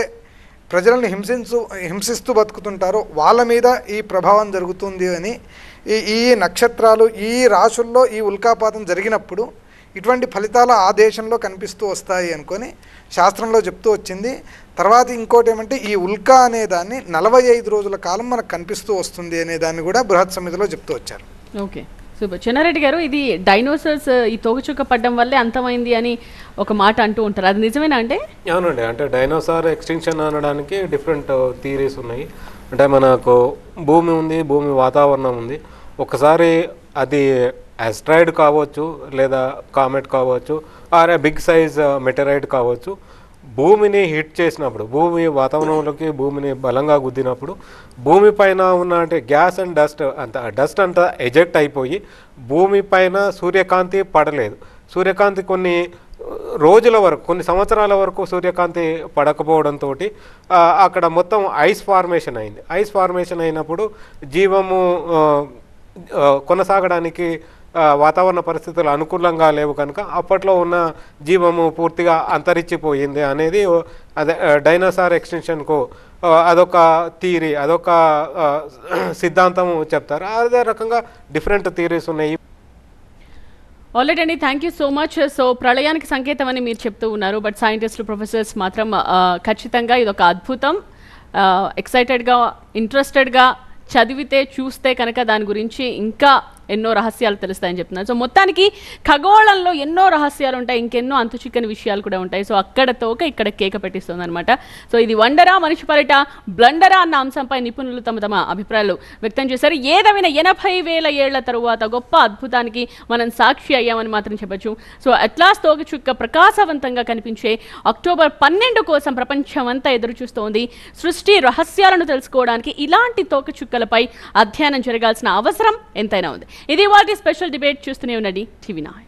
Speaker 4: ప్రజలను హింసిస్తూ బతుకుతుంటారో వాళ్ళ మీద ఈ ప్రభావం జరుగుతుంది అని. ఈ నక్షత్రాలు ఈ రాశుల్లో ఈ ఉల్కాపాతం జరిగినప్పుడు ఇటువంటి ఫలితాలు ఆ దేశంలో కనిపిస్తూ వస్తాయి అనుకొని శాస్త్రంలో చెప్తూ వచ్చింది. తర్వాత ఇంకోటి ఏమంటే ఈ ఉల్కా అనే దాన్ని 45 రోజుల కాలం మనకు కనిపిస్తూ వస్తుంది అనే దాన్ని కూడా బృహత్ సంహితలో చెప్తూ వచ్చారు.
Speaker 1: Okay, super. చెన్నారెడ్డి గారు, ఇది డైనోసార్స్ ఈ తోకచుక్క పడ్డం వల్లే అంతమైంది అని ఒక మాట అంటూ ఉంటారు, అది నిజమేనా? అంటే
Speaker 7: అవునండి, అంటే డైనోసార్ ఎక్స్టింక్షన్ అనడానికి డిఫరెంట్ థియరీస్ ఉన్నాయి. అంటే మనకు భూమి ఉంది, భూమి వాతావరణం ఉంది. ఒకసారి అది ఆస్ట్రాయిడ్ కావచ్చు, లేదా కామెట్ కావచ్చు, ఆర్ బిగ్ సైజ్ మెటరైట్ కావచ్చు. భూమిని హిట్ చేసినప్పుడు, భూమి వాతావరణంలోకి భూమిని బలంగా గుద్దినప్పుడు భూమి పైన ఉన్న అంటే గ్యాస్ అండ్ డస్ట్ అంతా ఎజెక్ట్ అయిపోయి భూమి పైన సూర్యకాంతి పడలేదు. సూర్యకాంతి కొన్ని రోజుల వరకు కొన్ని సంవత్సరాల వరకు సూర్యకాంతి పడకపోవడంతో అక్కడ మొత్తం ఐస్ ఫార్మేషన్ అయింది. ఐస్ ఫార్మేషన్ అయినప్పుడు జీవము కొనసాగడానికి వాతావరణ పరిస్థితులు అనుకూలంగా లేవు కనుక అప్పట్లో ఉన్న జీవము పూర్తిగా అంతరించిపోయింది అనేది అదే డైనోసార్ ఎక్స్టెన్షన్కు అదొక థియరీ, అదొక సిద్ధాంతం చెప్తారు. అదే రకంగా డిఫరెంట్ థియరీస్ ఉన్నాయి.
Speaker 1: ఆల్రెడీ అండి, thank you so much. So ప్రళయానికి సంకేతం అని మీరు చెప్తూ ఉన్నారు, బట్ సైంటిస్టులు ప్రొఫెసర్స్ మాత్రం ఖచ్చితంగా ఇది ఒక అద్భుతం, ఎక్సైటెడ్గా ఇంట్రెస్టెడ్గా చదివితే చూస్తే కనుక దాని గురించి ఇంకా ఎన్నో రహస్యాలు తెలుస్తాయని చెప్తున్నారు. సో మొత్తానికి ఖగోళంలో ఎన్నో రహస్యాలు ఉంటాయి, ఇంకెన్నో అంతుచిక్కని విషయాలు కూడా ఉంటాయి. సో అక్కడ తోక ఇక్కడ కేక పెట్టిస్తుంది అనమాట. సో ఇది వండరా మనిషి పరిట బ్లండరా అన్న అంశంపై నిపుణులు తమ అభిప్రాయాలు వ్యక్తం చేశారు. ఏదైనా 80,000 ఏళ్ల తరువాత గొప్ప అద్భుతానికి మనం సాక్షి అయ్యామని మాత్రం చెప్పచ్చు. సో అట్లాస్ తోకచుక్క ప్రకాశవంతంగా కనిపించే అక్టోబర్ 12 కోసం ప్రపంచమంతా ఎదురు చూస్తోంది. సృష్టి రహస్యాలను తెలుసుకోవడానికి ఇలాంటి తోకచుక్కలపై అధ్యయనం జరగాల్సిన అవసరం ఎంతైనా ఉంది. ఇది వాటి స్పెషల్ డిబేట్. చూస్తూనే ఉండండి TV9.